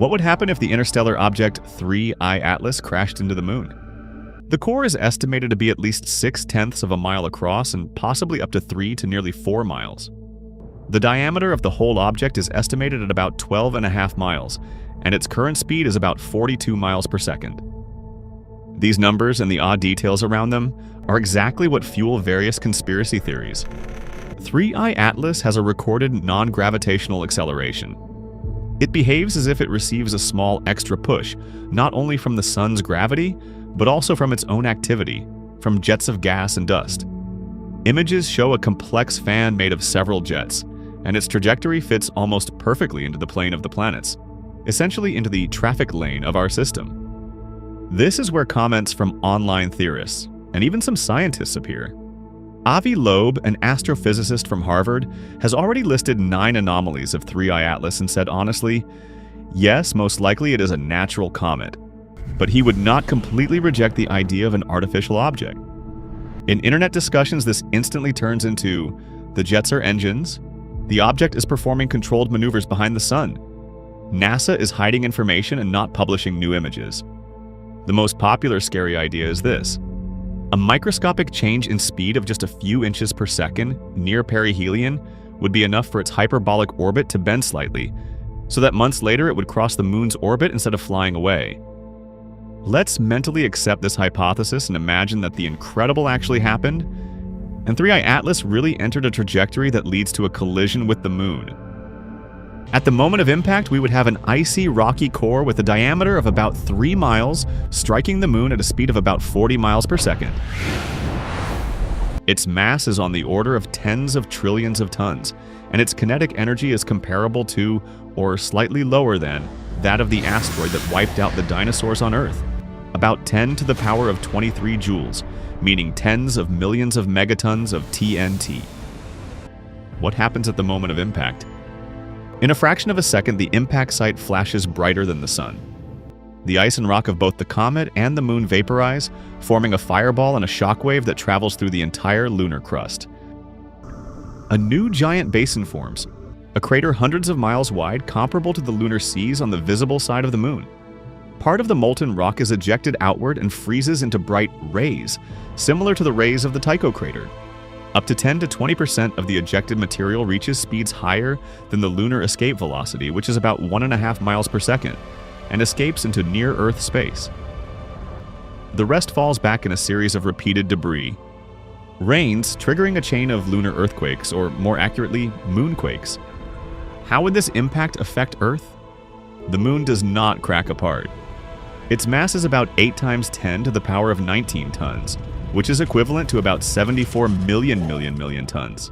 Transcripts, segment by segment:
What would happen if the interstellar object 3I Atlas crashed into the moon? The core is estimated to be at least 0.6 of a mile across and possibly up to 3 to nearly 4 miles. The diameter of the whole object is estimated at about 12.5 miles, and its current speed is about 42 miles per second. These numbers and the odd details around them are exactly what fuel various conspiracy theories. 3I Atlas has a recorded non-gravitational acceleration. It behaves as if it receives a small extra push, not only from the sun's gravity, but also from its own activity, from jets of gas and dust. Images show a complex fan made of several jets, and its trajectory fits almost perfectly into the plane of the planets, essentially into the traffic lane of our system. This is where comments from online theorists, and even some scientists, appear. Avi Loeb, an astrophysicist from Harvard, has already listed 9 anomalies of 3I Atlas and said honestly, yes, most likely it is a natural comet. But he would not completely reject the idea of an artificial object. In internet discussions, this instantly turns into, the jets are engines, the object is performing controlled maneuvers behind the sun, NASA is hiding information and not publishing new images. The most popular scary idea is this: a microscopic change in speed of just a few inches per second near perihelion would be enough for its hyperbolic orbit to bend slightly, so that months later it would cross the moon's orbit instead of flying away. Let's mentally accept this hypothesis and imagine that the incredible actually happened, and 3I Atlas really entered a trajectory that leads to a collision with the moon. At the moment of impact, we would have an icy, rocky core with a diameter of about 3 miles, striking the moon at a speed of about 40 miles per second. Its mass is on the order of tens of trillions of tons, and its kinetic energy is comparable to, or slightly lower than, that of the asteroid that wiped out the dinosaurs on Earth. About 10 to the power of 23 joules, meaning tens of millions of megatons of TNT. What happens at the moment of impact? In a fraction of a second, the impact site flashes brighter than the sun. The ice and rock of both the comet and the moon vaporize, forming a fireball and a shockwave that travels through the entire lunar crust. A new giant basin forms, a crater hundreds of miles wide comparable to the lunar seas on the visible side of the moon. Part of the molten rock is ejected outward and freezes into bright rays, similar to the rays of the Tycho crater. Up to 10 to 20% of the ejected material reaches speeds higher than the lunar escape velocity, which is about 1.5 miles per second, and escapes into near-Earth space. The rest falls back in a series of repeated debris. Rains, triggering a chain of lunar earthquakes, or more accurately, moonquakes. How would this impact affect Earth? The moon does not crack apart. Its mass is about 8 times 10 to the power of 19 tons, which is equivalent to about 74 million tons.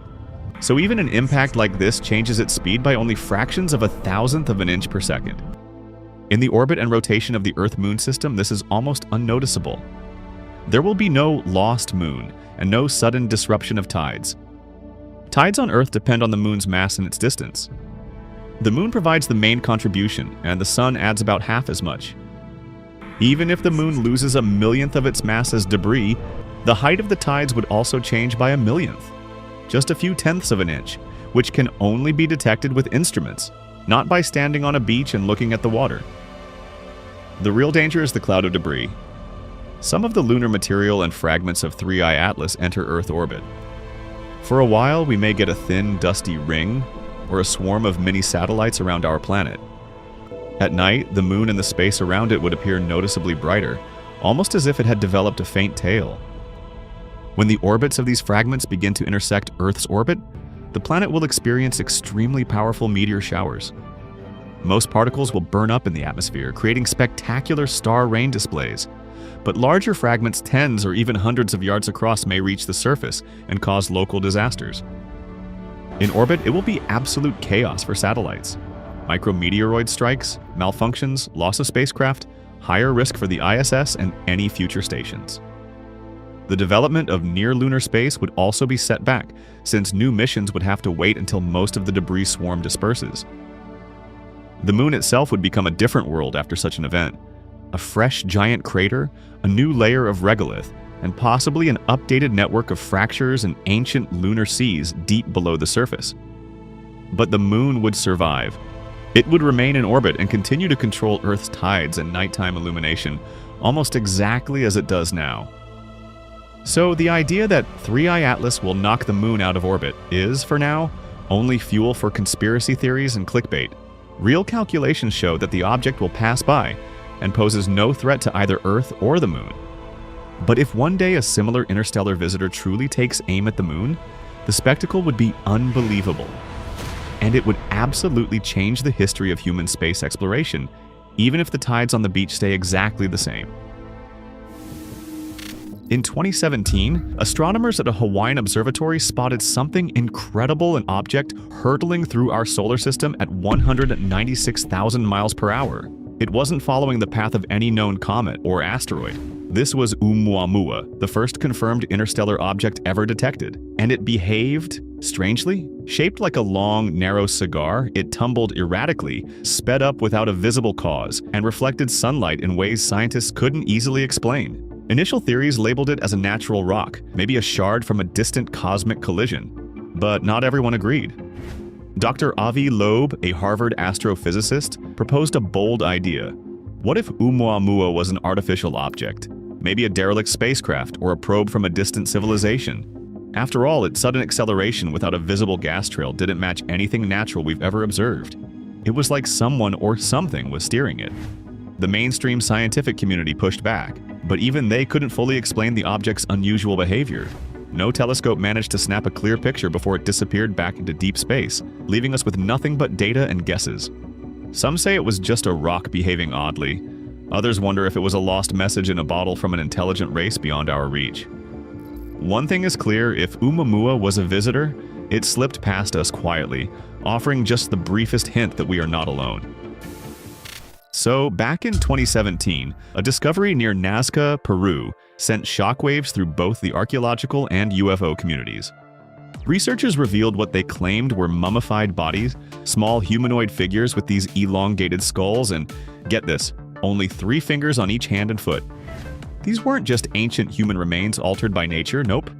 So even an impact like this changes its speed by only fractions of a thousandth of an inch per second. In the orbit and rotation of the Earth-Moon system, this is almost unnoticeable. There will be no lost moon and no sudden disruption of tides. Tides on Earth depend on the moon's mass and its distance. The moon provides the main contribution, and the sun adds about half as much. Even if the moon loses a millionth of its mass as debris, the height of the tides would also change by a millionth, just a few tenths of an inch, which can only be detected with instruments, not by standing on a beach and looking at the water. The real danger is the cloud of debris. Some of the lunar material and fragments of 3I Atlas enter Earth orbit. For a while, we may get a thin, dusty ring, or a swarm of mini satellites around our planet. At night, the moon and the space around it would appear noticeably brighter, almost as if it had developed a faint tail. When the orbits of these fragments begin to intersect Earth's orbit, the planet will experience extremely powerful meteor showers. Most particles will burn up in the atmosphere, creating spectacular star rain displays. But larger fragments tens or even hundreds of yards across may reach the surface and cause local disasters. In orbit, it will be absolute chaos for satellites. Micrometeoroid strikes, malfunctions, loss of spacecraft, higher risk for the ISS and any future stations. The development of near-lunar space would also be set back, since new missions would have to wait until most of the debris swarm disperses. The moon itself would become a different world after such an event. A fresh giant crater, a new layer of regolith, and possibly an updated network of fractures and ancient lunar seas deep below the surface. But the moon would survive. It would remain in orbit and continue to control Earth's tides and nighttime illumination, almost exactly as it does now. So the idea that 3i Atlas will knock the moon out of orbit is, for now, only fuel for conspiracy theories and clickbait. Real calculations show that the object will pass by and poses no threat to either Earth or the moon. But if one day a similar interstellar visitor truly takes aim at the moon, the spectacle would be unbelievable. And it would absolutely change the history of human space exploration, even if the tides on the beach stay exactly the same. In 2017, astronomers at a Hawaiian observatory spotted something incredible, an object hurtling through our solar system at 196,000 miles per hour. It wasn't following the path of any known comet or asteroid. This was Oumuamua, the first confirmed interstellar object ever detected, and it behaved strangely. Shaped like a long, narrow cigar, it tumbled erratically, sped up without a visible cause, and reflected sunlight in ways scientists couldn't easily explain. Initial theories labeled it as a natural rock, maybe a shard from a distant cosmic collision, but not everyone agreed. Dr. Avi Loeb, a Harvard astrophysicist, proposed a bold idea. What if Oumuamua was an artificial object? Maybe a derelict spacecraft or a probe from a distant civilization? After all, its sudden acceleration without a visible gas trail didn't match anything natural we've ever observed. It was like someone or something was steering it. The mainstream scientific community pushed back, but even they couldn't fully explain the object's unusual behavior. No telescope managed to snap a clear picture before it disappeared back into deep space, leaving us with nothing but data and guesses. Some say it was just a rock behaving oddly. Others wonder if it was a lost message in a bottle from an intelligent race beyond our reach. One thing is clear: if Oumuamua was a visitor, it slipped past us quietly, offering just the briefest hint that we are not alone. So, back in 2017, a discovery near Nazca, Peru, sent shockwaves through both the archaeological and UFO communities. Researchers revealed what they claimed were mummified bodies, small humanoid figures with these elongated skulls, and, get this, only 3 fingers on each hand and foot. These weren't just ancient human remains altered by nature, nope.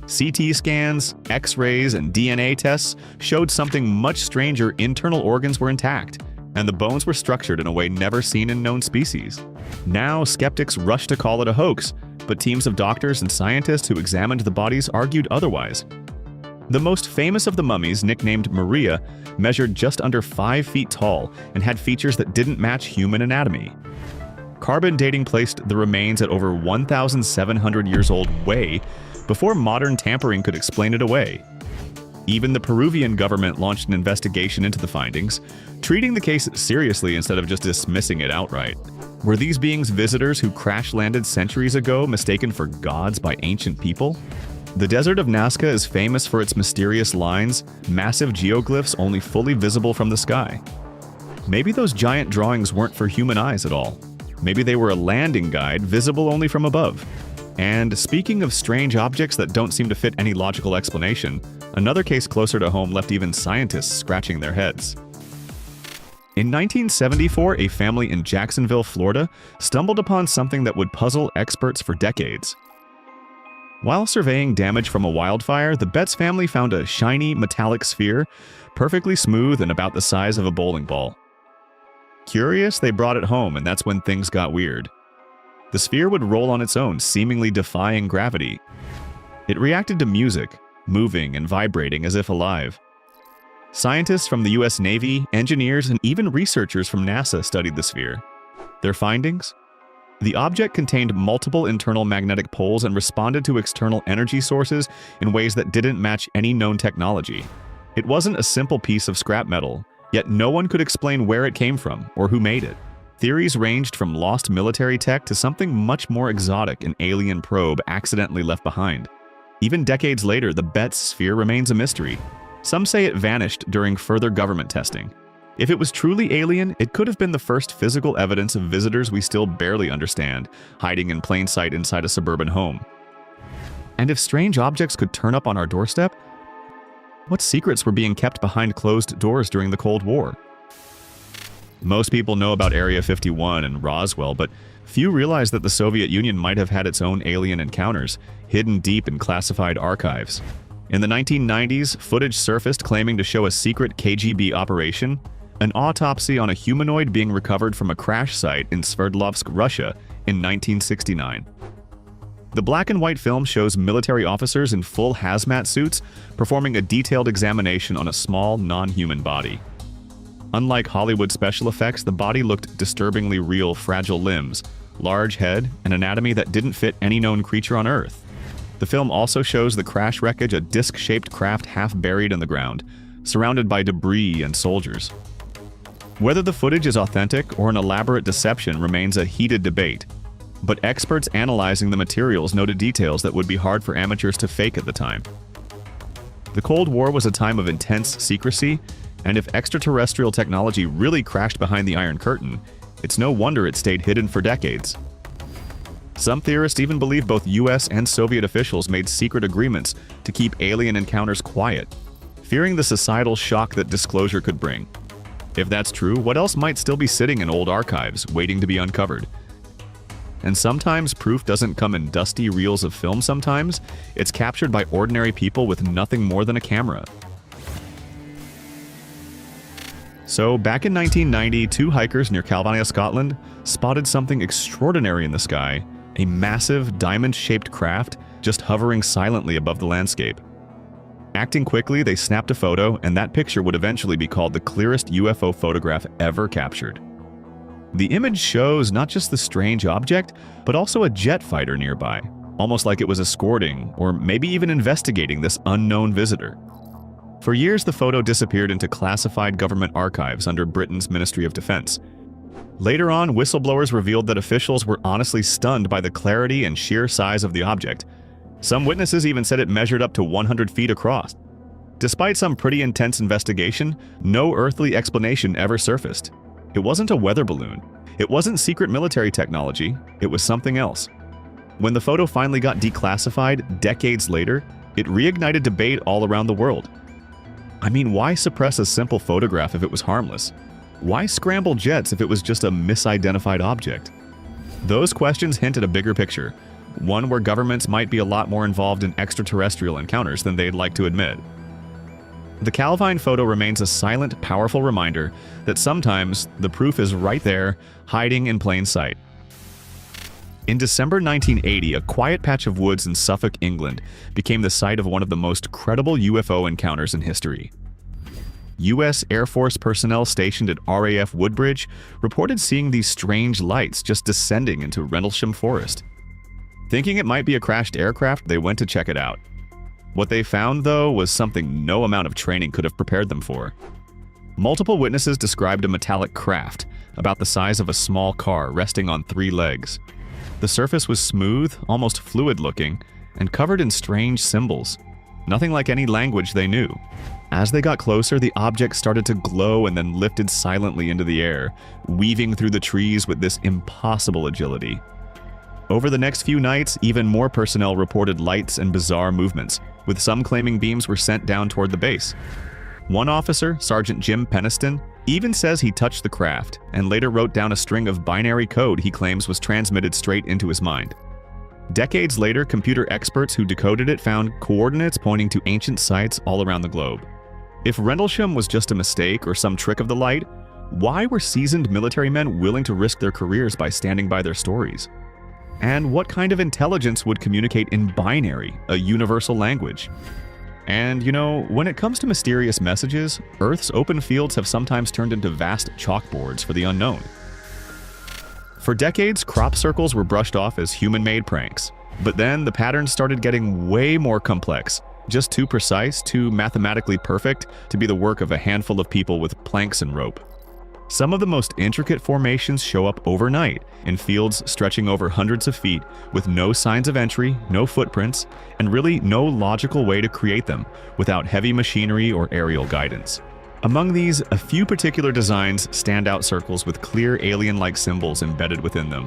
CT scans, X-rays, and DNA tests showed something much stranger. Internal organs were intact, and the bones were structured in a way never seen in known species. Now, skeptics rushed to call it a hoax, but teams of doctors and scientists who examined the bodies argued otherwise. The most famous of the mummies, nicknamed Maria, measured just under 5 feet tall and had features that didn't match human anatomy. Carbon dating placed the remains at over 1,700 years old way before modern tampering could explain it away. Even the Peruvian government launched an investigation into the findings, treating the case seriously instead of just dismissing it outright. Were these beings visitors who crash-landed centuries ago, mistaken for gods by ancient people? The desert of Nazca is famous for its mysterious lines, massive geoglyphs only fully visible from the sky. Maybe those giant drawings weren't for human eyes at all. Maybe they were a landing guide visible only from above. And speaking of strange objects that don't seem to fit any logical explanation, another case closer to home left even scientists scratching their heads. In 1974, a family in Jacksonville, Florida, stumbled upon something that would puzzle experts for decades. While surveying damage from a wildfire, the Betts family found a shiny, metallic sphere, perfectly smooth and about the size of a bowling ball. Curious, they brought it home, and that's when things got weird. The sphere would roll on its own, seemingly defying gravity. It reacted to music, moving and vibrating as if alive. Scientists from the US Navy, engineers, and even researchers from NASA studied the sphere. Their findings? The object contained multiple internal magnetic poles and responded to external energy sources in ways that didn't match any known technology. It wasn't a simple piece of scrap metal, yet no one could explain where it came from or who made it. Theories ranged from lost military tech to something much more exotic, an alien probe accidentally left behind. Even decades later, the Betts sphere remains a mystery. Some say it vanished during further government testing. If it was truly alien, it could have been the first physical evidence of visitors we still barely understand, hiding in plain sight inside a suburban home. And if strange objects could turn up on our doorstep, what secrets were being kept behind closed doors during the Cold War? Most people know about Area 51 and Roswell, but few realize that the Soviet Union might have had its own alien encounters, hidden deep in classified archives. In the 1990s, footage surfaced claiming to show a secret KGB operation. an autopsy on a humanoid being recovered from a crash site in Sverdlovsk, Russia in 1969. The black and white film shows military officers in full hazmat suits performing a detailed examination on a small, non-human body. Unlike Hollywood special effects, the body looked disturbingly real, fragile limbs, large head, and anatomy that didn't fit any known creature on Earth. The film also shows the crash wreckage, a disc-shaped craft half buried in the ground, surrounded by debris and soldiers. Whether the footage is authentic or an elaborate deception remains a heated debate, but experts analyzing the materials noted details that would be hard for amateurs to fake at the time. The Cold War was a time of intense secrecy, and if extraterrestrial technology really crashed behind the Iron Curtain, it's no wonder it stayed hidden for decades. Some theorists even believe both US and Soviet officials made secret agreements to keep alien encounters quiet, fearing the societal shock that disclosure could bring. If that's true, what else might still be sitting in old archives, waiting to be uncovered? And sometimes proof doesn't come in dusty reels of film sometimes, it's captured by ordinary people with nothing more than a camera. So, back in 1990, two hikers near Calvania, Scotland, spotted something extraordinary in the sky, a massive, diamond-shaped craft just hovering silently above the landscape. Acting quickly, they snapped a photo, and that picture would eventually be called the clearest UFO photograph ever captured. The image shows not just the strange object, but also a jet fighter nearby, almost like it was escorting, or maybe even investigating this unknown visitor. For years, the photo disappeared into classified government archives under Britain's Ministry of Defense. Later on, whistleblowers revealed that officials were honestly stunned by the clarity and sheer size of the object. Some witnesses even said it measured up to 100 feet across. Despite some pretty intense investigation, no earthly explanation ever surfaced. It wasn't a weather balloon. It wasn't secret military technology. It was something else. When the photo finally got declassified decades later, it reignited debate all around the world. I mean, why suppress a simple photograph if it was harmless? Why scramble jets if it was just a misidentified object? Those questions hint at a bigger picture, one where governments might be a lot more involved in extraterrestrial encounters than they'd like to admit. The Calvine photo remains a silent, powerful reminder that sometimes the proof is right there, hiding in plain sight. In December 1980, a quiet patch of woods in Suffolk, England, became the site of one of the most credible UFO encounters in history. U.S. Air Force personnel stationed at RAF Woodbridge reported seeing these strange lights just descending into Rendlesham Forest. Thinking it might be a crashed aircraft, they went to check it out. What they found, though, was something no amount of training could have prepared them for. Multiple witnesses described a metallic craft, about the size of a small car, resting on 3 legs. The surface was smooth, almost fluid-looking, and covered in strange symbols. Nothing like any language they knew. As they got closer, the object started to glow and then lifted silently into the air, weaving through the trees with this impossible agility. Over the next few nights, even more personnel reported lights and bizarre movements, with some claiming beams were sent down toward the base. One officer, Sergeant Jim Peniston, even says he touched the craft and later wrote down a string of binary code he claims was transmitted straight into his mind. Decades later, computer experts who decoded it found coordinates pointing to ancient sites all around the globe. If Rendlesham was just a mistake or some trick of the light, why were seasoned military men willing to risk their careers by standing by their stories? And what kind of intelligence would communicate in binary, a universal language? And, you know, when it comes to mysterious messages, Earth's open fields have sometimes turned into vast chalkboards for the unknown. For decades, crop circles were brushed off as human-made pranks. But then the patterns started getting way more complex, just too precise, too mathematically perfect to be the work of a handful of people with planks and rope. Some of the most intricate formations show up overnight in fields stretching over hundreds of feet with no signs of entry, no footprints, and really no logical way to create them without heavy machinery or aerial guidance. Among these, a few particular designs stand out circles with clear alien-like symbols embedded within them.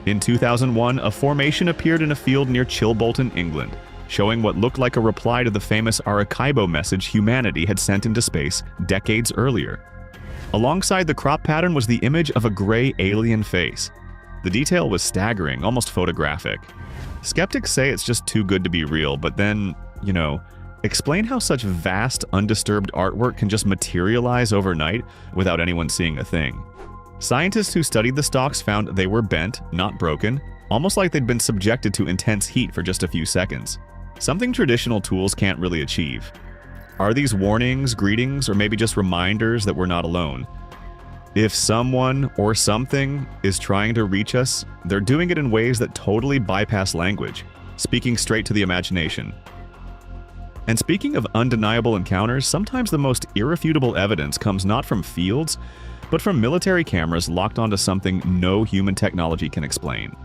In 2001, a formation appeared in a field near Chilbolton, England, showing what looked like a reply to the famous Arecibo message humanity had sent into space decades earlier. Alongside the crop pattern was the image of a gray alien face. The detail was staggering, almost photographic. Skeptics say it's just too good to be real, but then, Explain how such vast, undisturbed artwork can just materialize overnight without anyone seeing a thing. Scientists who studied the stalks found they were bent, not broken, almost like they'd been subjected to intense heat for just a few seconds. Something traditional tools can't really achieve. Are these warnings, greetings, or maybe just reminders that we're not alone? If someone or something is trying to reach us, they're doing it in ways that totally bypass language, speaking straight to the imagination. And speaking of undeniable encounters, sometimes the most irrefutable evidence comes not from fields, but from military cameras locked onto something no human technology can explain.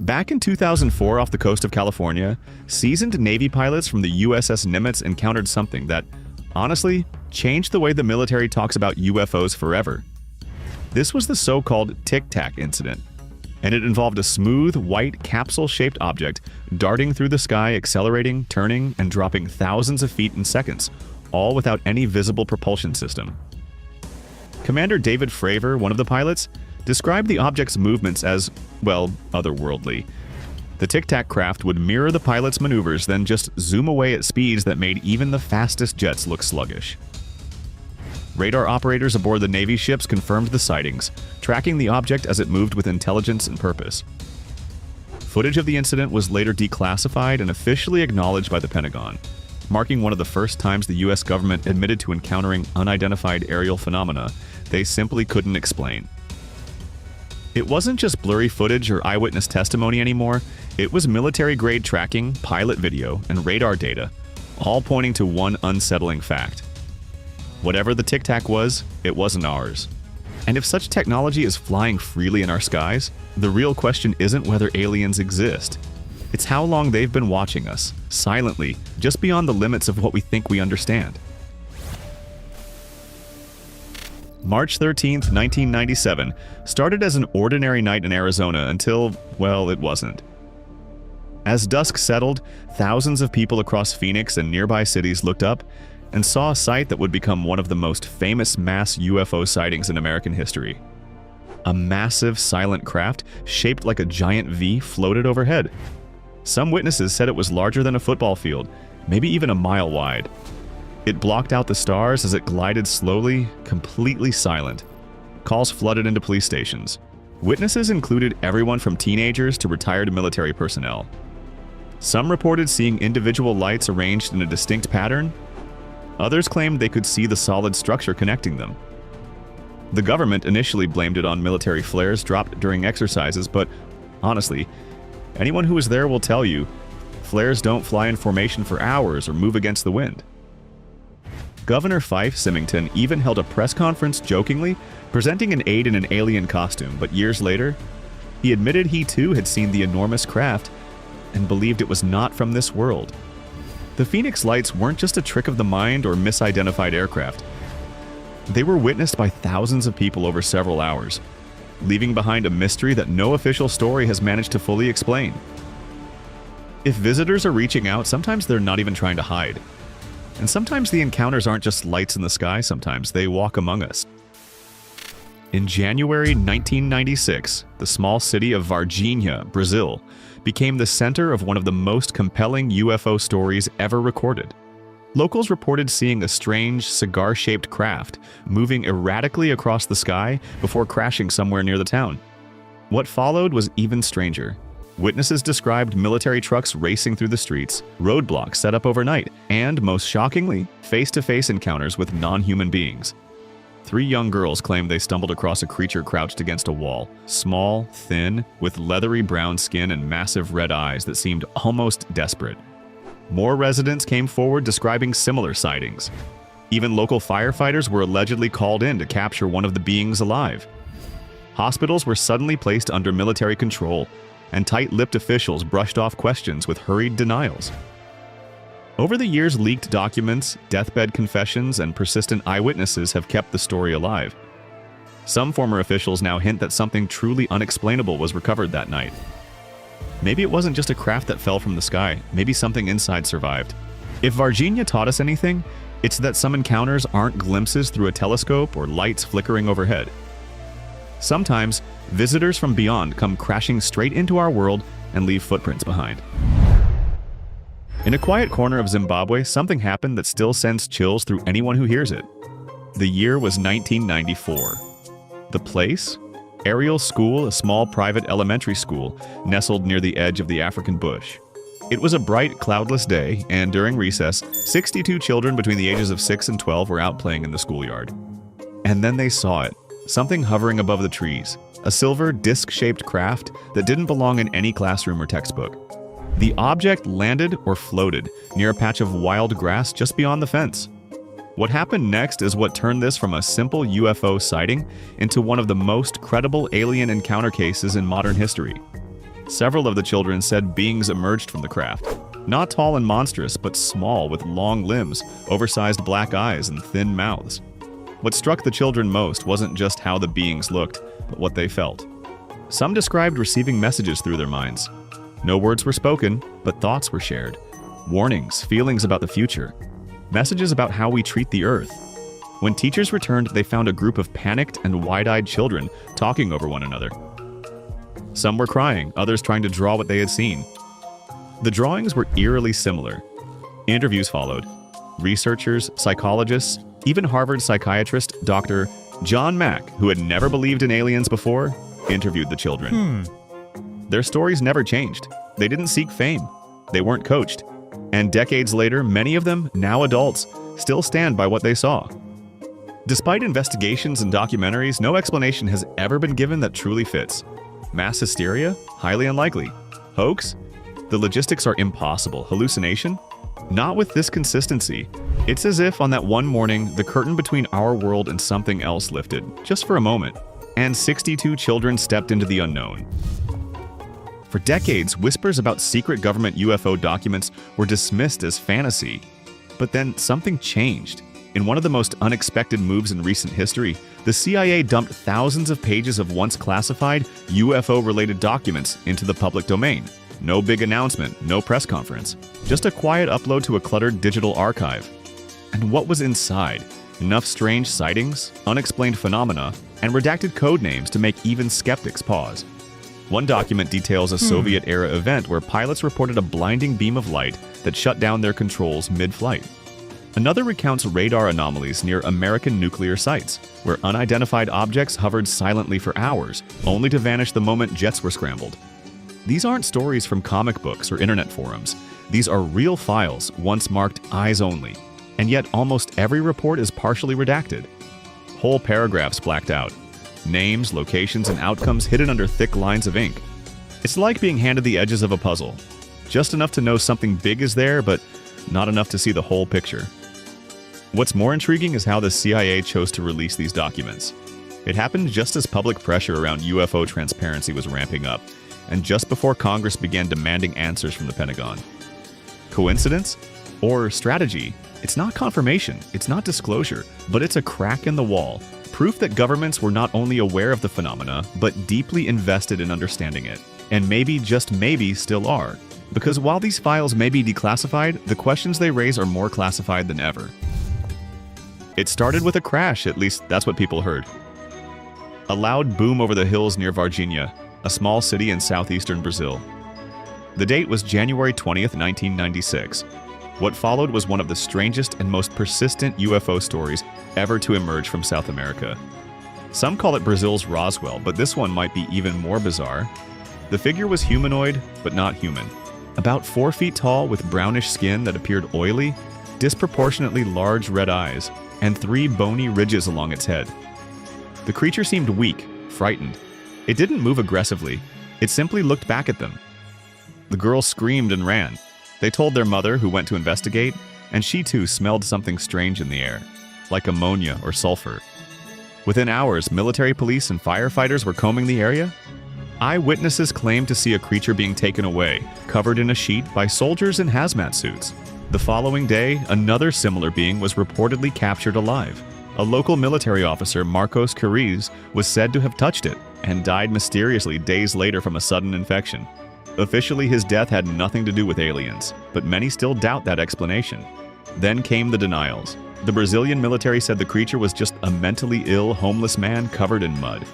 Back in 2004 off the coast of California, seasoned Navy pilots from the USS Nimitz encountered something that, honestly, changed the way the military talks about UFOs forever. This was the so-called Tic Tac incident, and it involved a smooth, white, capsule-shaped object darting through the sky, accelerating, turning, and dropping thousands of feet in seconds, all without any visible propulsion system. Commander David Fravor, one of the pilots, described the object's movements as, well, otherworldly. The Tic Tac craft would mirror the pilot's maneuvers, then just zoom away at speeds that made even the fastest jets look sluggish. Radar operators aboard the Navy ships confirmed the sightings, tracking the object as it moved with intelligence and purpose. Footage of the incident was later declassified and officially acknowledged by the Pentagon, marking one of the first times the US government admitted to encountering unidentified aerial phenomena they simply couldn't explain. It wasn't just blurry footage or eyewitness testimony anymore, it was military-grade tracking, pilot video, and radar data, all pointing to one unsettling fact. Whatever the Tic Tac was, it wasn't ours. And if such technology is flying freely in our skies, the real question isn't whether aliens exist. It's how long they've been watching us, silently, just beyond the limits of what we think we understand. March 13, 1997, started as an ordinary night in Arizona until, well, it wasn't. As dusk settled, thousands of people across Phoenix and nearby cities looked up and saw a sight that would become one of the most famous mass UFO sightings in American history. A massive, silent craft shaped like a giant V floated overhead. Some witnesses said it was larger than a football field, maybe even a mile wide. It blocked out the stars as it glided slowly, completely silent. Calls flooded into police stations. Witnesses included everyone from teenagers to retired military personnel. Some reported seeing individual lights arranged in a distinct pattern. Others claimed they could see the solid structure connecting them. The government initially blamed it on military flares dropped during exercises, but honestly, anyone who was there will tell you, flares don't fly in formation for hours or move against the wind. Governor Fife Symington even held a press conference jokingly, presenting an aide in an alien costume, but years later, he admitted he too had seen the enormous craft and believed it was not from this world. The Phoenix Lights weren't just a trick of the mind or misidentified aircraft. They were witnessed by thousands of people over several hours, leaving behind a mystery that no official story has managed to fully explain. If visitors are reaching out, sometimes they're not even trying to hide. And sometimes the encounters aren't just lights in the sky, sometimes they walk among us. In January 1996, the small city of Varginha, Brazil, became the center of one of the most compelling UFO stories ever recorded. Locals reported seeing a strange, cigar-shaped craft moving erratically across the sky before crashing somewhere near the town. What followed was even stranger. Witnesses described military trucks racing through the streets, roadblocks set up overnight, and, most shockingly, face-to-face encounters with non-human beings. 3 young girls claimed they stumbled across a creature crouched against a wall, small, thin, with leathery brown skin and massive red eyes that seemed almost desperate. More residents came forward describing similar sightings. Even local firefighters were allegedly called in to capture one of the beings alive. Hospitals were suddenly placed under military control, and tight-lipped officials brushed off questions with hurried denials. Over the years, leaked documents, deathbed confessions, and persistent eyewitnesses have kept the story alive. Some former officials now hint that something truly unexplainable was recovered that night. Maybe it wasn't just a craft that fell from the sky, maybe something inside survived. If Varginha taught us anything, it's that some encounters aren't glimpses through a telescope or lights flickering overhead. Sometimes, visitors from beyond come crashing straight into our world and leave footprints behind. In a quiet corner of Zimbabwe, something happened that still sends chills through anyone who hears it. The year was 1994. The place? Ariel School, a small private elementary school nestled near the edge of the African bush. It was a bright, cloudless day, and during recess, 62 children between the ages of 6 and 12 were out playing in the schoolyard. And then they saw it, something hovering above the trees, a silver, disc-shaped craft that didn't belong in any classroom or textbook. The object landed or floated near a patch of wild grass just beyond the fence. What happened next is what turned this from a simple UFO sighting into one of the most credible alien encounter cases in modern history. Several of the children said beings emerged from the craft. Not tall and monstrous, but small with long limbs, oversized black eyes, and thin mouths. What struck the children most wasn't just how the beings looked, but what they felt. Some described receiving messages through their minds. No words were spoken, but thoughts were shared. Warnings, feelings about the future. Messages about how we treat the Earth. When teachers returned, they found a group of panicked and wide-eyed children talking over one another. Some were crying, others trying to draw what they had seen. The drawings were eerily similar. Interviews followed. Researchers, psychologists, even Harvard psychiatrist Dr. John Mack, who had never believed in aliens before, interviewed the children. Their stories never changed. They didn't seek fame. They weren't coached. And decades later, many of them, now adults, still stand by what they saw. Despite investigations and documentaries, no explanation has ever been given that truly fits. Mass hysteria? Highly unlikely. Hoax? The logistics are impossible. Hallucination? Not with this consistency. It's as if on that one morning, the curtain between our world and something else lifted, just for a moment, and 62 children stepped into the unknown. For decades, whispers about secret government UFO documents were dismissed as fantasy. But then something changed. In one of the most unexpected moves in recent history, the CIA dumped thousands of pages of once classified UFO-related documents into the public domain. No big announcement, no press conference. Just a quiet upload to a cluttered digital archive. And what was inside? Enough strange sightings, unexplained phenomena, and redacted code names to make even skeptics pause. One document details a Soviet-era event where pilots reported a blinding beam of light that shut down their controls mid-flight. Another recounts radar anomalies near American nuclear sites, where unidentified objects hovered silently for hours, only to vanish the moment jets were scrambled. These aren't stories from comic books or internet forums. These are real files, once marked eyes only. And yet almost every report is partially redacted. Whole paragraphs blacked out. Names, locations, and outcomes hidden under thick lines of ink. It's like being handed the edges of a puzzle. Just enough to know something big is there, but not enough to see the whole picture. What's more intriguing is how the CIA chose to release these documents. It happened just as public pressure around UFO transparency was ramping up, and just before Congress began demanding answers from the Pentagon. Coincidence? Or strategy? It's not confirmation, it's not disclosure, but it's a crack in the wall. Proof that governments were not only aware of the phenomena, but deeply invested in understanding it. And maybe, just maybe, still are. Because while these files may be declassified, the questions they raise are more classified than ever. It started with a crash, at least that's what people heard. A loud boom over the hills near Varginha, a small city in southeastern Brazil. The date was January 20th, 1996. What followed was one of the strangest and most persistent UFO stories ever to emerge from South America. Some call it Brazil's Roswell, but this one might be even more bizarre. The figure was humanoid, but not human. About 4 feet tall with brownish skin that appeared oily, disproportionately large red eyes, and 3 bony ridges along its head. The creature seemed weak, frightened. It didn't move aggressively. It simply looked back at them. The girls screamed and ran. They told their mother, who went to investigate, and she too smelled something strange in the air, like ammonia or sulfur. Within hours, military police and firefighters were combing the area. Eyewitnesses claimed to see a creature being taken away, covered in a sheet, by soldiers in hazmat suits. The following day, another similar being was reportedly captured alive. A local military officer, Marcos Cariz, was said to have touched it and died mysteriously days later from a sudden infection. Officially, his death had nothing to do with aliens, but many still doubt that explanation. Then came the denials. The Brazilian military said the creature was just a mentally ill, homeless man covered in mud.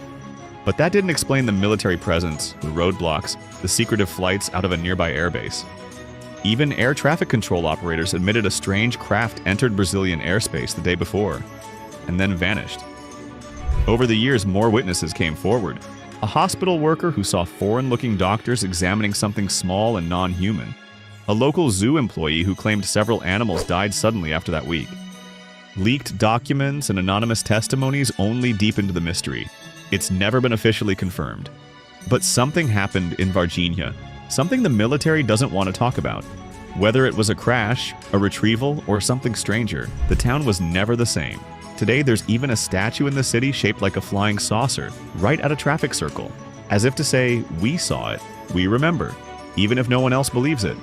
But that didn't explain the military presence, the roadblocks, the secretive flights out of a nearby airbase. Even air traffic control operators admitted a strange craft entered Brazilian airspace the day before, and then vanished. Over the years, more witnesses came forward. A hospital worker who saw foreign-looking doctors examining something small and non-human. A local zoo employee who claimed several animals died suddenly after that week. Leaked documents and anonymous testimonies only deepened the mystery. It's never been officially confirmed. But something happened in Varginha, something the military doesn't want to talk about. Whether it was a crash, a retrieval, or something stranger, the town was never the same. Today, there's even a statue in the city shaped like a flying saucer, right at a traffic circle, as if to say, we saw it, we remember, even if no one else believes it.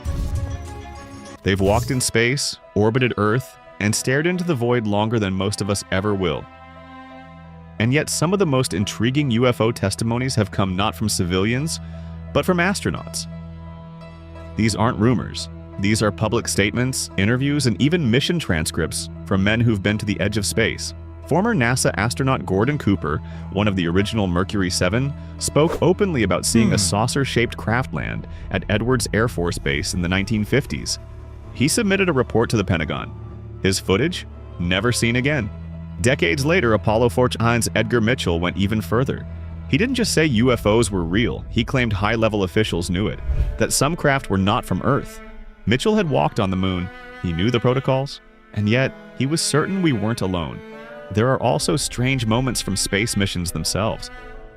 They've walked in space, orbited Earth, and stared into the void longer than most of us ever will. And yet some of the most intriguing UFO testimonies have come not from civilians, but from astronauts. These aren't rumors. These are public statements, interviews, and even mission transcripts from men who've been to the edge of space. Former NASA astronaut Gordon Cooper, one of the original Mercury 7, spoke openly about seeing a saucer-shaped craft land at Edwards Air Force Base in the 1950s. He submitted a report to the Pentagon. His footage? Never seen again. Decades later, Apollo 14's Edgar Mitchell went even further. He didn't just say UFOs were real, he claimed high-level officials knew it, that some craft were not from Earth. Mitchell had walked on the moon, he knew the protocols, and yet he was certain we weren't alone. There are also strange moments from space missions themselves.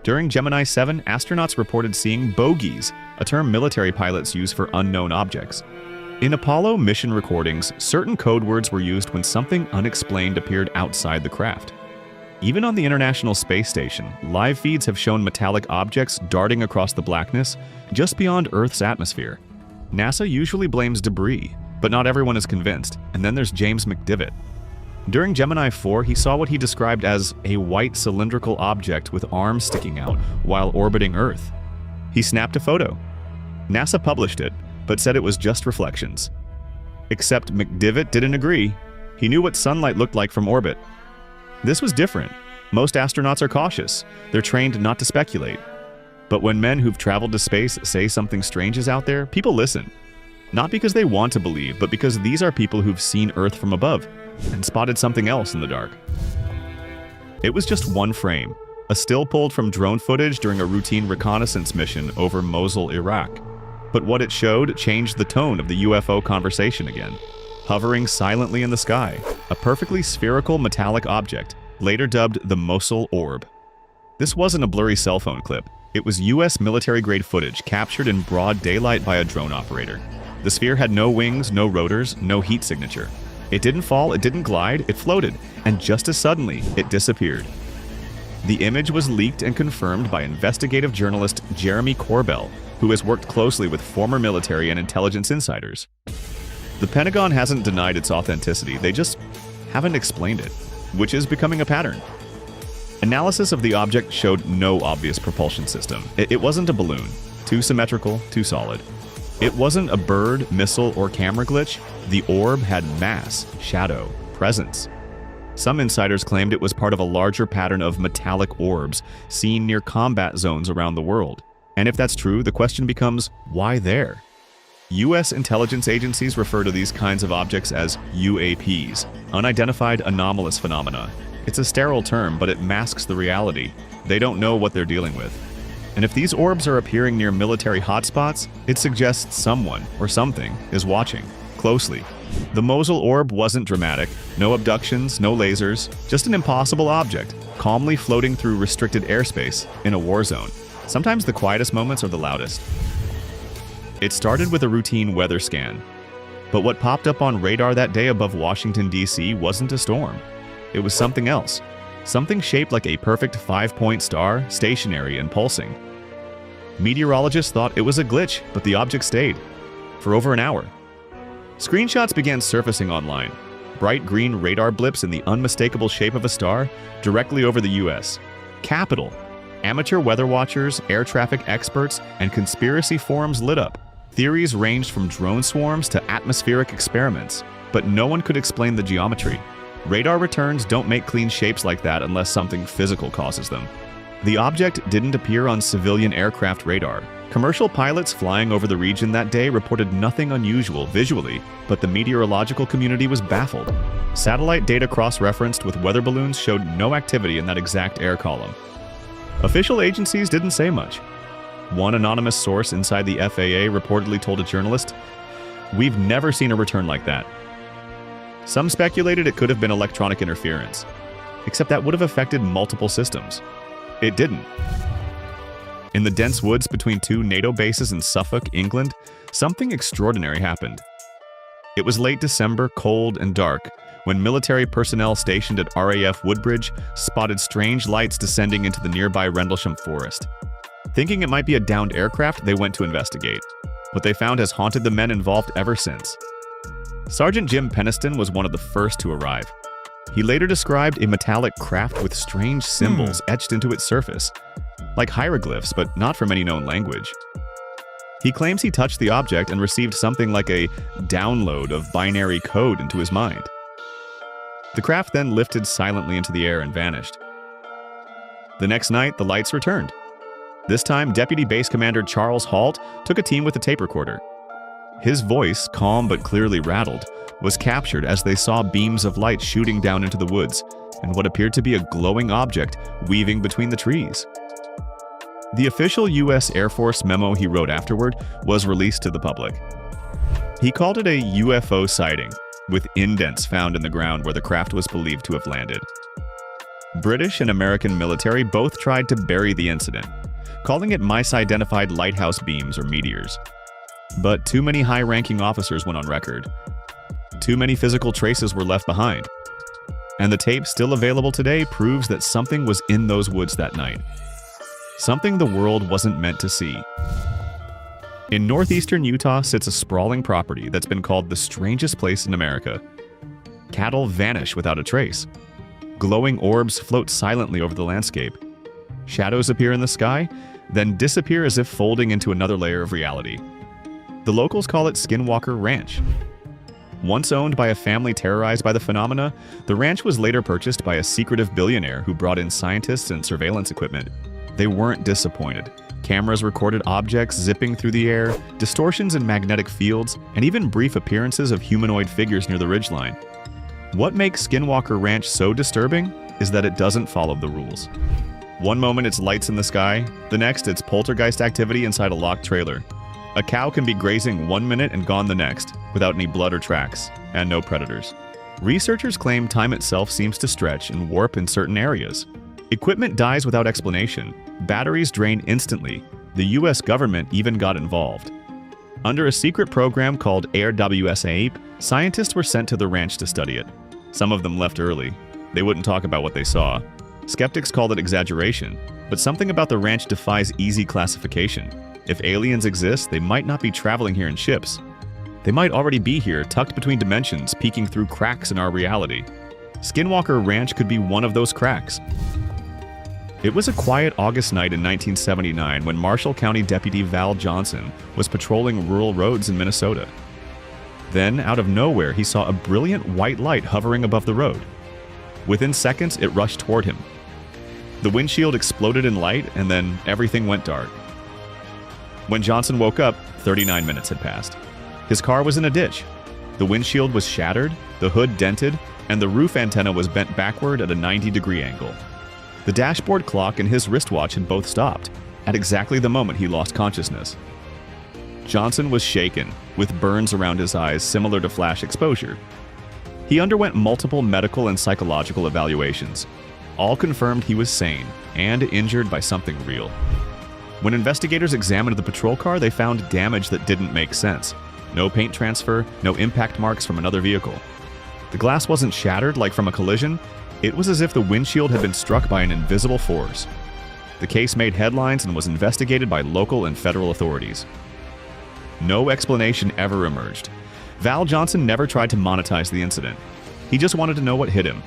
During Gemini 7, astronauts reported seeing bogies, a term military pilots use for unknown objects. In Apollo mission recordings, certain code words were used when something unexplained appeared outside the craft. Even on the International Space Station, live feeds have shown metallic objects darting across the blackness just beyond Earth's atmosphere. NASA usually blames debris, but not everyone is convinced, and then there's James McDivitt. During Gemini 4, he saw what he described as a white cylindrical object with arms sticking out while orbiting Earth. He snapped a photo. NASA published it, but said it was just reflections. Except McDivitt didn't agree. He knew what sunlight looked like from orbit. This was different. Most astronauts are cautious. They're trained not to speculate. But when men who've traveled to space say something strange is out there, people listen. Not because they want to believe, but because these are people who've seen Earth from above and spotted something else in the dark. It was just one frame, a still pulled from drone footage during a routine reconnaissance mission over Mosul, Iraq. But what it showed changed the tone of the UFO conversation again. Hovering silently in the sky, a perfectly spherical metallic object, later dubbed the Mosul Orb. This wasn't a blurry cell phone clip. It was US military-grade footage captured in broad daylight by a drone operator. The sphere had no wings, no rotors, no heat signature. It didn't fall, it didn't glide, it floated, and just as suddenly, it disappeared. The image was leaked and confirmed by investigative journalist Jeremy Corbell, who has worked closely with former military and intelligence insiders. The Pentagon hasn't denied its authenticity, they just haven't explained it, which is becoming a pattern. Analysis of the object showed no obvious propulsion system. It wasn't a balloon, too symmetrical, too solid. It wasn't a bird, missile, or camera glitch. The orb had mass, shadow, presence. Some insiders claimed it was part of a larger pattern of metallic orbs seen near combat zones around the world. And if that's true, the question becomes, why there? US intelligence agencies refer to these kinds of objects as UAPs, unidentified anomalous phenomena. It's a sterile term, but it masks the reality. They don't know what they're dealing with. And if these orbs are appearing near military hotspots, it suggests someone or something is watching closely. The Mosul orb wasn't dramatic. No abductions, no lasers, just an impossible object, calmly floating through restricted airspace in a war zone. Sometimes the quietest moments are the loudest. It started with a routine weather scan. But what popped up on radar that day above Washington, D.C. wasn't a storm. It was something else. Something shaped like a perfect 5-point star, stationary and pulsing. Meteorologists thought it was a glitch, but the object stayed for over an hour. Screenshots began surfacing online. Bright green radar blips in the unmistakable shape of a star directly over the U.S. Capital. Amateur weather watchers, air traffic experts, and conspiracy forums lit up. Theories ranged from drone swarms to atmospheric experiments, but no one could explain the geometry. Radar returns don't make clean shapes like that unless something physical causes them. The object didn't appear on civilian aircraft radar. Commercial pilots flying over the region that day reported nothing unusual visually, but the meteorological community was baffled. Satellite data cross-referenced with weather balloons showed no activity in that exact air column. Official agencies didn't say much. One anonymous source inside the FAA reportedly told a journalist, "We've never seen a return like that." Some speculated it could have been electronic interference, except that would have affected multiple systems. It didn't. In the dense woods between two NATO bases in Suffolk, England, something extraordinary happened. It was late December, cold and dark, when military personnel stationed at RAF Woodbridge spotted strange lights descending into the nearby Rendlesham Forest. Thinking it might be a downed aircraft, they went to investigate. What they found has haunted the men involved ever since. Sergeant Jim Peniston was one of the first to arrive. He later described a metallic craft with strange symbols etched into its surface, like hieroglyphs, but not from any known language. He claims he touched the object and received something like a download of binary code into his mind. The craft then lifted silently into the air and vanished. The next night, the lights returned. This time, Deputy Base Commander Charles Halt took a team with a tape recorder. His voice, calm but clearly rattled, was captured as they saw beams of light shooting down into the woods and what appeared to be a glowing object weaving between the trees. The official U.S. Air Force memo he wrote afterward was released to the public. He called it a UFO sighting, with indents found in the ground where the craft was believed to have landed. British and American military both tried to bury the incident, calling it misidentified lighthouse beams or meteors. But too many high-ranking officers went on record. Too many physical traces were left behind. And the tape still available today proves that something was in those woods that night. Something the world wasn't meant to see. In northeastern Utah sits a sprawling property that's been called the strangest place in America. Cattle vanish without a trace. Glowing orbs float silently over the landscape. Shadows appear in the sky, then disappear as if folding into another layer of reality. The locals call it Skinwalker Ranch. Once owned by a family terrorized by the phenomena, the ranch was later purchased by a secretive billionaire who brought in scientists and surveillance equipment. They weren't disappointed. Cameras recorded objects zipping through the air, distortions in magnetic fields, and even brief appearances of humanoid figures near the ridgeline. What makes Skinwalker Ranch so disturbing is that it doesn't follow the rules. One moment it's lights in the sky, the next it's poltergeist activity inside a locked trailer. A cow can be grazing one minute and gone the next, without any blood or tracks, and no predators. Researchers claim time itself seems to stretch and warp in certain areas. Equipment dies without explanation. Batteries drain instantly. The US government even got involved. Under a secret program called AWSAPE, scientists were sent to the ranch to study it. Some of them left early. They wouldn't talk about what they saw. Skeptics called it exaggeration, but something about the ranch defies easy classification. If aliens exist, they might not be traveling here in ships. They might already be here, tucked between dimensions, peeking through cracks in our reality. Skinwalker Ranch could be one of those cracks. It was a quiet August night in 1979 when Marshall County Deputy Val Johnson was patrolling rural roads in Minnesota. Then, out of nowhere, he saw a brilliant white light hovering above the road. Within seconds, it rushed toward him. The windshield exploded in light, and then everything went dark. When Johnson woke up, 39 minutes had passed. His car was in a ditch. The windshield was shattered, the hood dented, and the roof antenna was bent backward at a 90-degree angle. The dashboard clock and his wristwatch had both stopped, at exactly the moment he lost consciousness. Johnson was shaken, with burns around his eyes similar to flash exposure. He underwent multiple medical and psychological evaluations. All confirmed he was sane and injured by something real. When investigators examined the patrol car, they found damage that didn't make sense. No paint transfer, no impact marks from another vehicle. The glass wasn't shattered like from a collision. It was as if the windshield had been struck by an invisible force. The case made headlines and was investigated by local and federal authorities. No explanation ever emerged. Val Johnson never tried to monetize the incident. He just wanted to know what hit him.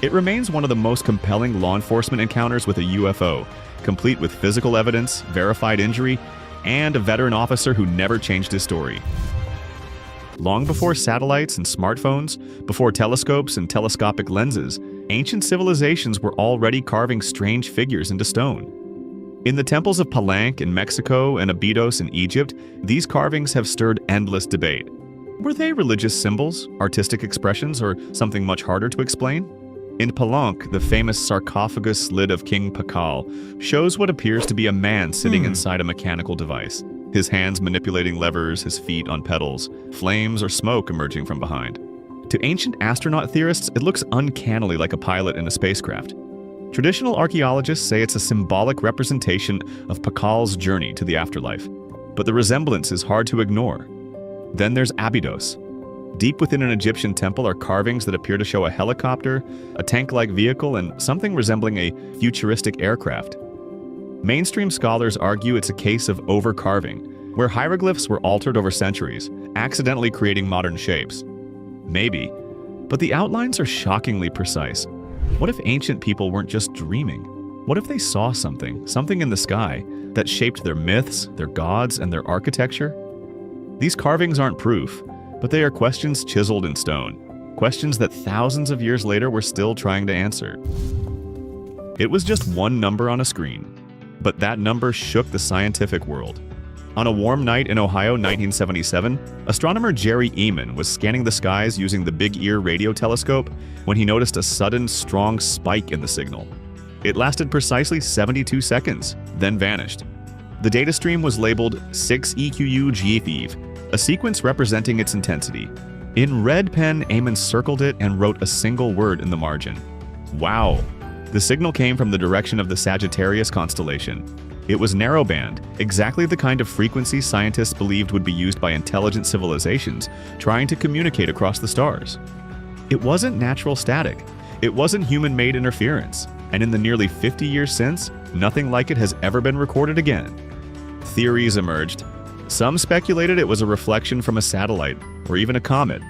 It remains one of the most compelling law enforcement encounters with a UFO, complete with physical evidence, verified injury, and a veteran officer who never changed his story. Long before satellites and smartphones, before telescopes and telescopic lenses, ancient civilizations were already carving strange figures into stone. In the temples of Palenque in Mexico and Abydos in Egypt, these carvings have stirred endless debate. Were they religious symbols, artistic expressions, or something much harder to explain? In Palenque, the famous sarcophagus lid of King Pakal shows what appears to be a man sitting inside a mechanical device, his hands manipulating levers, his feet on pedals, flames or smoke emerging from behind. To ancient astronaut theorists, it looks uncannily like a pilot in a spacecraft. Traditional archaeologists say it's a symbolic representation of Pakal's journey to the afterlife, but the resemblance is hard to ignore. Then there's Abydos. Deep within an Egyptian temple are carvings that appear to show a helicopter, a tank-like vehicle, and something resembling a futuristic aircraft. Mainstream scholars argue it's a case of over-carving, where hieroglyphs were altered over centuries, accidentally creating modern shapes. Maybe, but the outlines are shockingly precise. What if ancient people weren't just dreaming? What if they saw something in the sky, that shaped their myths, their gods, and their architecture? These carvings aren't proof, but they are questions chiseled in stone, questions that thousands of years later we're still trying to answer. It was just one number on a screen, but that number shook the scientific world. On a warm night in Ohio, 1977, astronomer Jerry Eman was scanning the skies using the Big Ear radio telescope when he noticed a sudden, strong spike in the signal. It lasted precisely 72 seconds, then vanished. The data stream was labeled 6EQU GFEV, a sequence representing its intensity. In red pen, Eamon circled it and wrote a single word in the margin. Wow! The signal came from the direction of the Sagittarius constellation. It was narrowband, exactly the kind of frequency scientists believed would be used by intelligent civilizations trying to communicate across the stars. It wasn't natural static. It wasn't human-made interference. And in the nearly 50 years since, nothing like it has ever been recorded again. Theories emerged. Some speculated it was a reflection from a satellite, or even a comet,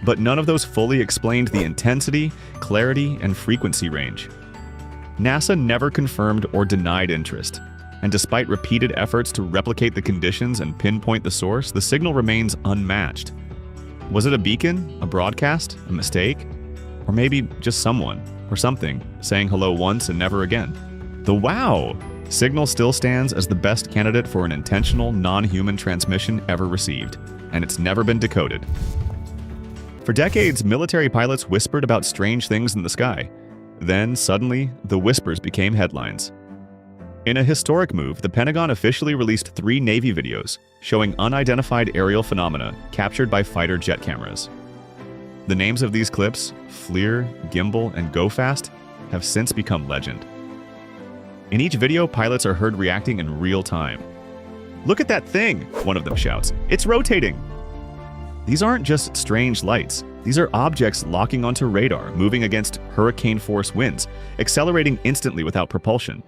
but none of those fully explained the intensity, clarity, and frequency range. NASA never confirmed or denied interest, and despite repeated efforts to replicate the conditions and pinpoint the source, the signal remains unmatched. Was it a beacon, a broadcast, a mistake? Or maybe just someone, or something, saying hello once and never again? The WOW! Signal still stands as the best candidate for an intentional, non-human transmission ever received, and it's never been decoded. For decades, military pilots whispered about strange things in the sky. Then, suddenly, the whispers became headlines. In a historic move, the Pentagon officially released 3 Navy videos showing unidentified aerial phenomena captured by fighter jet cameras. The names of these clips, FLIR, Gimbal, and Go Fast, have since become legend. In each video, pilots are heard reacting in real time. "Look at that thing!" one of them shouts. "It's rotating!" These aren't just strange lights. These are objects locking onto radar, moving against hurricane-force winds, accelerating instantly without propulsion.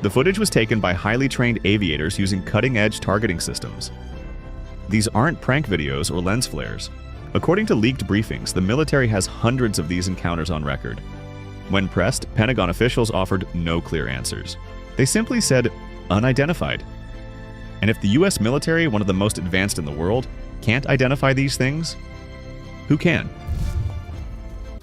The footage was taken by highly trained aviators using cutting-edge targeting systems. These aren't prank videos or lens flares. According to leaked briefings, the military has hundreds of these encounters on record. When pressed, Pentagon officials offered no clear answers. They simply said, unidentified. And if the US military, one of the most advanced in the world, can't identify these things, who can?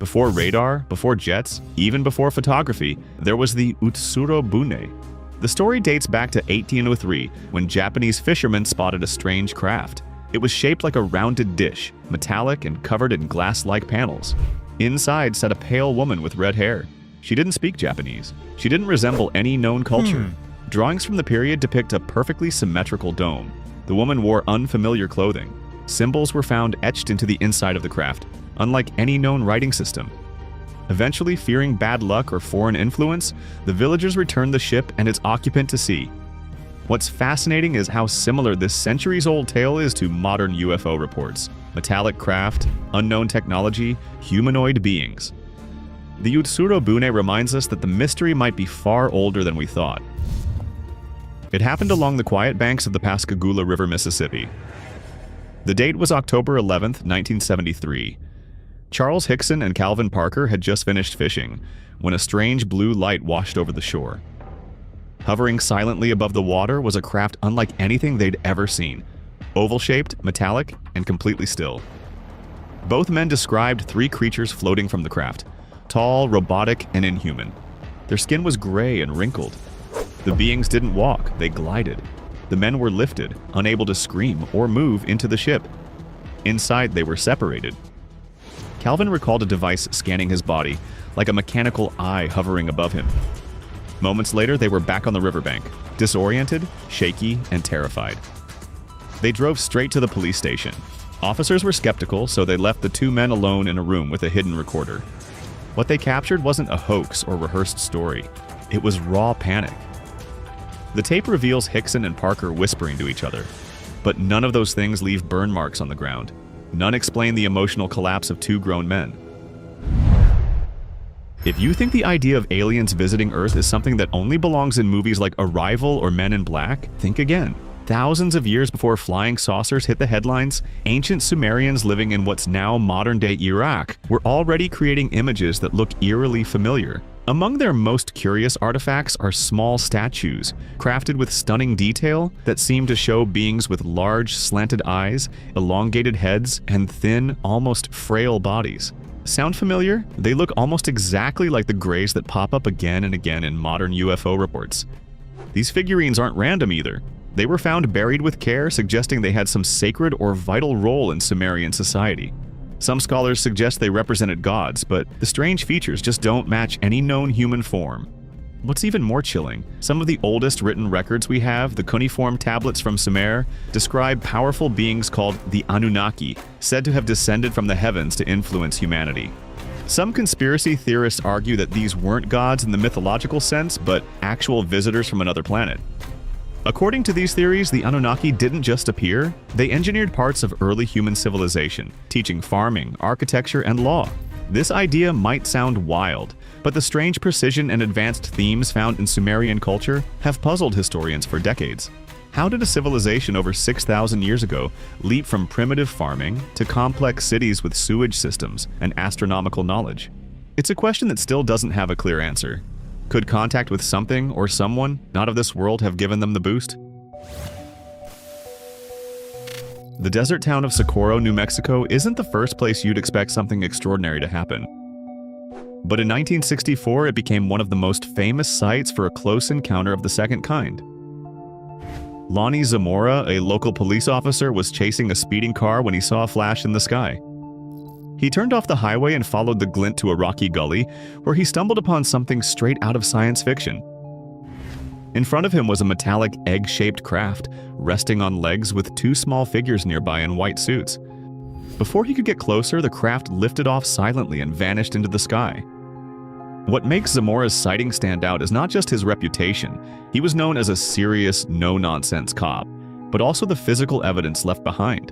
Before radar, before jets, even before photography, there was the Utsuro Bune. The story dates back to 1803, when Japanese fishermen spotted a strange craft. It was shaped like a rounded dish, metallic and covered in glass-like panels. Inside sat a pale woman with red hair. She didn't speak Japanese. She didn't resemble any known culture. Drawings from the period depict a perfectly symmetrical dome. The woman wore unfamiliar clothing. Symbols were found etched into the inside of the craft, unlike any known writing system. Eventually, fearing bad luck or foreign influence, the villagers returned the ship and its occupant to sea. What's fascinating is how similar this centuries-old tale is to modern UFO reports. Metallic craft, unknown technology, humanoid beings. The Utsuro Bune reminds us that the mystery might be far older than we thought. It happened along the quiet banks of the Pascagoula River, Mississippi. The date was October 11, 1973. Charles Hickson and Calvin Parker had just finished fishing when a strange blue light washed over the shore. Hovering silently above the water was a craft unlike anything they'd ever seen. Oval-shaped, metallic, and completely still. Both men described three creatures floating from the craft: tall, robotic, and inhuman. Their skin was gray and wrinkled. The beings didn't walk, they glided. The men were lifted, unable to scream or move into the ship. Inside, they were separated. Calvin recalled a device scanning his body, like a mechanical eye hovering above him. Moments later, they were back on the riverbank, disoriented, shaky, and terrified. They drove straight to the police station. Officers were skeptical, so they left the two men alone in a room with a hidden recorder. What they captured wasn't a hoax or rehearsed story. It was raw panic. The tape reveals Hickson and Parker whispering to each other. But none of those things leave burn marks on the ground. None explain the emotional collapse of two grown men. If you think the idea of aliens visiting Earth is something that only belongs in movies like Arrival or Men in Black, think again. Thousands of years before flying saucers hit the headlines, ancient Sumerians living in what's now modern-day Iraq were already creating images that look eerily familiar. Among their most curious artifacts are small statues, crafted with stunning detail that seem to show beings with large, slanted eyes, elongated heads, and thin, almost frail bodies. Sound familiar? They look almost exactly like the grays that pop up again and again in modern UFO reports. These figurines aren't random either. They were found buried with care, suggesting they had some sacred or vital role in Sumerian society. Some scholars suggest they represented gods, but the strange features just don't match any known human form. What's even more chilling, some of the oldest written records we have, the cuneiform tablets from Sumer, describe powerful beings called the Anunnaki, said to have descended from the heavens to influence humanity. Some conspiracy theorists argue that these weren't gods in the mythological sense, but actual visitors from another planet. According to these theories, the Anunnaki didn't just appear, they engineered parts of early human civilization, teaching farming, architecture, and law. This idea might sound wild, but the strange precision and advanced themes found in Sumerian culture have puzzled historians for decades. How did a civilization over 6,000 years ago leap from primitive farming to complex cities with sewage systems and astronomical knowledge? It's a question that still doesn't have a clear answer. Could contact with something or someone not of this world have given them the boost? The desert town of Socorro, New Mexico isn't the first place you'd expect something extraordinary to happen. But in 1964, it became one of the most famous sites for a close encounter of the second kind. Lonnie Zamora, a local police officer, was chasing a speeding car when he saw a flash in the sky. He turned off the highway and followed the glint to a rocky gully, where he stumbled upon something straight out of science fiction. In front of him was a metallic egg-shaped craft, resting on legs with two small figures nearby in white suits. Before he could get closer, the craft lifted off silently and vanished into the sky. What makes Zamora's sighting stand out is not just his reputation. He was known as a serious, no-nonsense cop, but also the physical evidence left behind.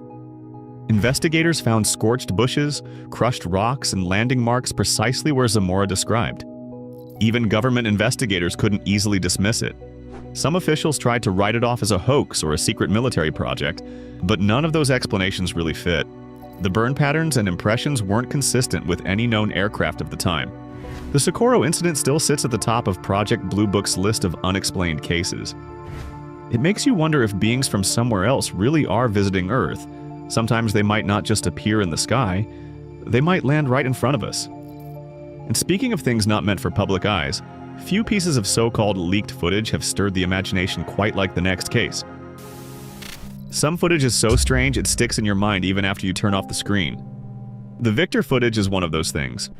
Investigators found scorched bushes, crushed rocks, and landing marks precisely where Zamora described. Even government investigators couldn't easily dismiss it. Some officials tried to write it off as a hoax or a secret military project, but none of those explanations really fit. The burn patterns and impressions weren't consistent with any known aircraft of the time. The Socorro incident still sits at the top of Project Blue Book's list of unexplained cases. It makes you wonder if beings from somewhere else really are visiting Earth. Sometimes they might not just appear in the sky, they might land right in front of us. And speaking of things not meant for public eyes, few pieces of so-called leaked footage have stirred the imagination quite like the next case. Some footage is so strange it sticks in your mind even after you turn off the screen. The Victor footage is one of those things.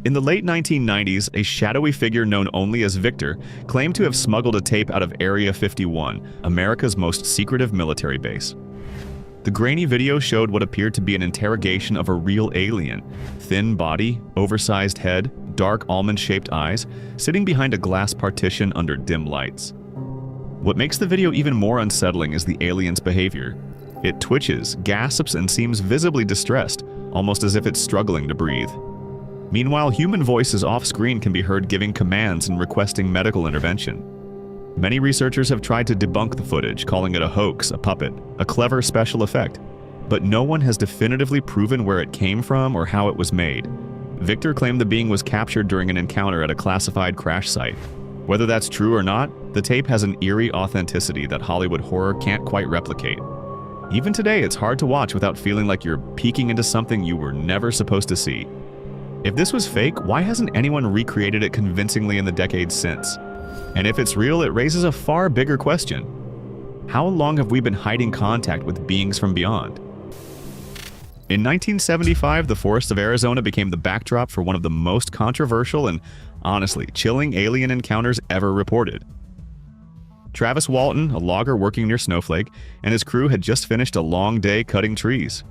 In the late 1990s, a shadowy figure known only as Victor claimed to have smuggled a tape out of Area 51, America's most secretive military base. The grainy video showed what appeared to be an interrogation of a real alien: thin body, oversized head, dark almond-shaped eyes, sitting behind a glass partition under dim lights. What makes the video even more unsettling is the alien's behavior. It twitches, gasps, and seems visibly distressed, almost as if it's struggling to breathe. Meanwhile, human voices off-screen can be heard giving commands and requesting medical intervention. Many researchers have tried to debunk the footage, calling it a hoax, a puppet, a clever special effect. But no one has definitively proven where it came from or how it was made. Victor claimed the being was captured during an encounter at a classified crash site. Whether that's true or not, the tape has an eerie authenticity that Hollywood horror can't quite replicate. Even today, it's hard to watch without feeling like you're peeking into something you were never supposed to see. If this was fake, why hasn't anyone recreated it convincingly in the decades since? And if it's real, it raises a far bigger question. How long have we been hiding contact with beings from beyond? In 1975, the forests of Arizona became the backdrop for one of the most controversial and, honestly, chilling alien encounters ever reported. Travis Walton, a logger working near Snowflake, and his crew had just finished a long day cutting trees.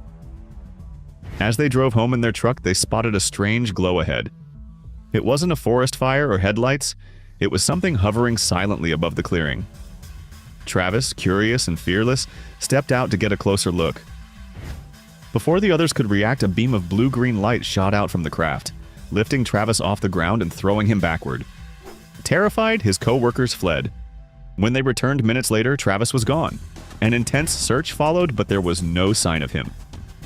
As they drove home in their truck, they spotted a strange glow ahead. It wasn't a forest fire or headlights, it was something hovering silently above the clearing. Travis, curious and fearless, stepped out to get a closer look. Before the others could react, a beam of blue-green light shot out from the craft, lifting Travis off the ground and throwing him backward. Terrified, his co-workers fled. When they returned minutes later, Travis was gone. An intense search followed, but there was no sign of him.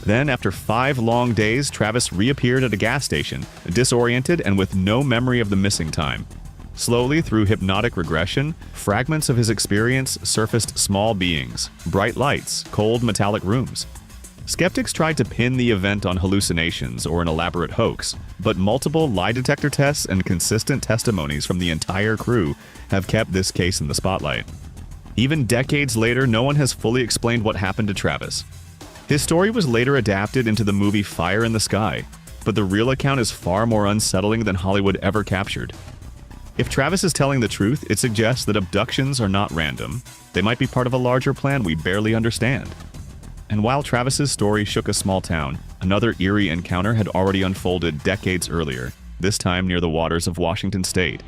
Then, after 5 long days, Travis reappeared at a gas station, disoriented and with no memory of the missing time. Slowly, through hypnotic regression, fragments of his experience surfaced: small beings, bright lights, cold metallic rooms. Skeptics tried to pin the event on hallucinations or an elaborate hoax, but multiple lie detector tests and consistent testimonies from the entire crew have kept this case in the spotlight. Even decades later, no one has fully explained what happened to Travis. His story was later adapted into the movie Fire in the Sky, but the real account is far more unsettling than Hollywood ever captured. If Travis is telling the truth, it suggests that abductions are not random. They might be part of a larger plan we barely understand. And while Travis's story shook a small town, another eerie encounter had already unfolded decades earlier, this time near the waters of Washington State.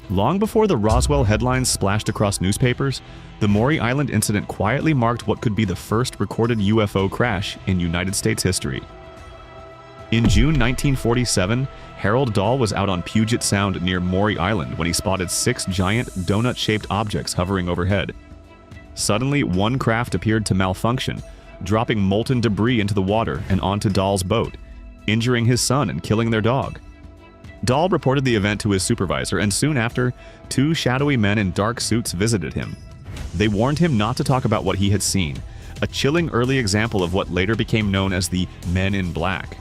Long before the Roswell headlines splashed across newspapers, the Maury Island incident quietly marked what could be the first recorded UFO crash in United States history. In June 1947, Harold Dahl was out on Puget Sound near Maury Island when he spotted 6 giant, donut-shaped objects hovering overhead. Suddenly, one craft appeared to malfunction, dropping molten debris into the water and onto Dahl's boat, injuring his son and killing their dog. Dahl reported the event to his supervisor, and soon after, 2 shadowy men in dark suits visited him. They warned him not to talk about what he had seen, a chilling early example of what later became known as the Men in Black.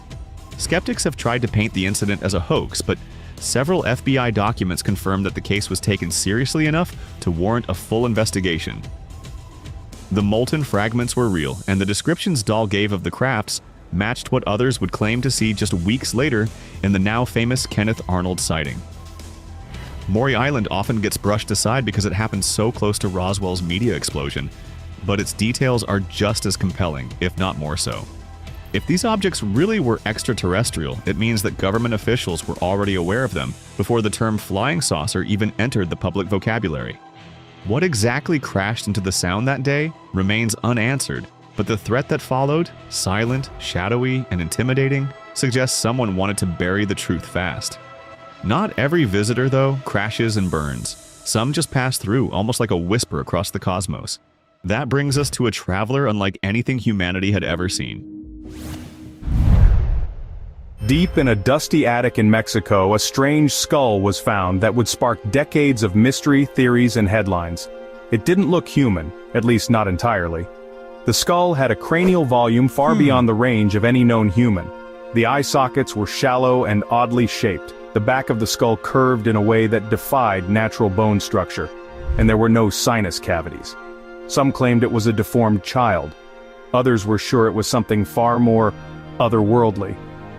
Skeptics have tried to paint the incident as a hoax, but several FBI documents confirm that the case was taken seriously enough to warrant a full investigation. The molten fragments were real, and the descriptions Dahl gave of the crafts matched what others would claim to see just weeks later in the now famous Kenneth Arnold sighting. Maury Island often gets brushed aside because it happened so close to Roswell's media explosion, but its details are just as compelling, if not more so. If these objects really were extraterrestrial, it means that government officials were already aware of them before the term flying saucer even entered the public vocabulary. What exactly crashed into the sound that day remains unanswered, but the threat that followed, silent, shadowy, and intimidating, suggests someone wanted to bury the truth fast. Not every visitor, though, crashes and burns. Some just pass through, almost like a whisper across the cosmos. That brings us to a traveler unlike anything humanity had ever seen. Deep in a dusty attic in Mexico, a strange skull was found that would spark decades of mystery, theories, and headlines. It didn't look human, at least not entirely. The skull had a cranial volume far beyond the range of any known human. The eye sockets were shallow and oddly shaped. The back of the skull curved in a way that defied natural bone structure, and there were no sinus cavities. Some claimed it was a deformed child. Others were sure it was something far more otherworldly.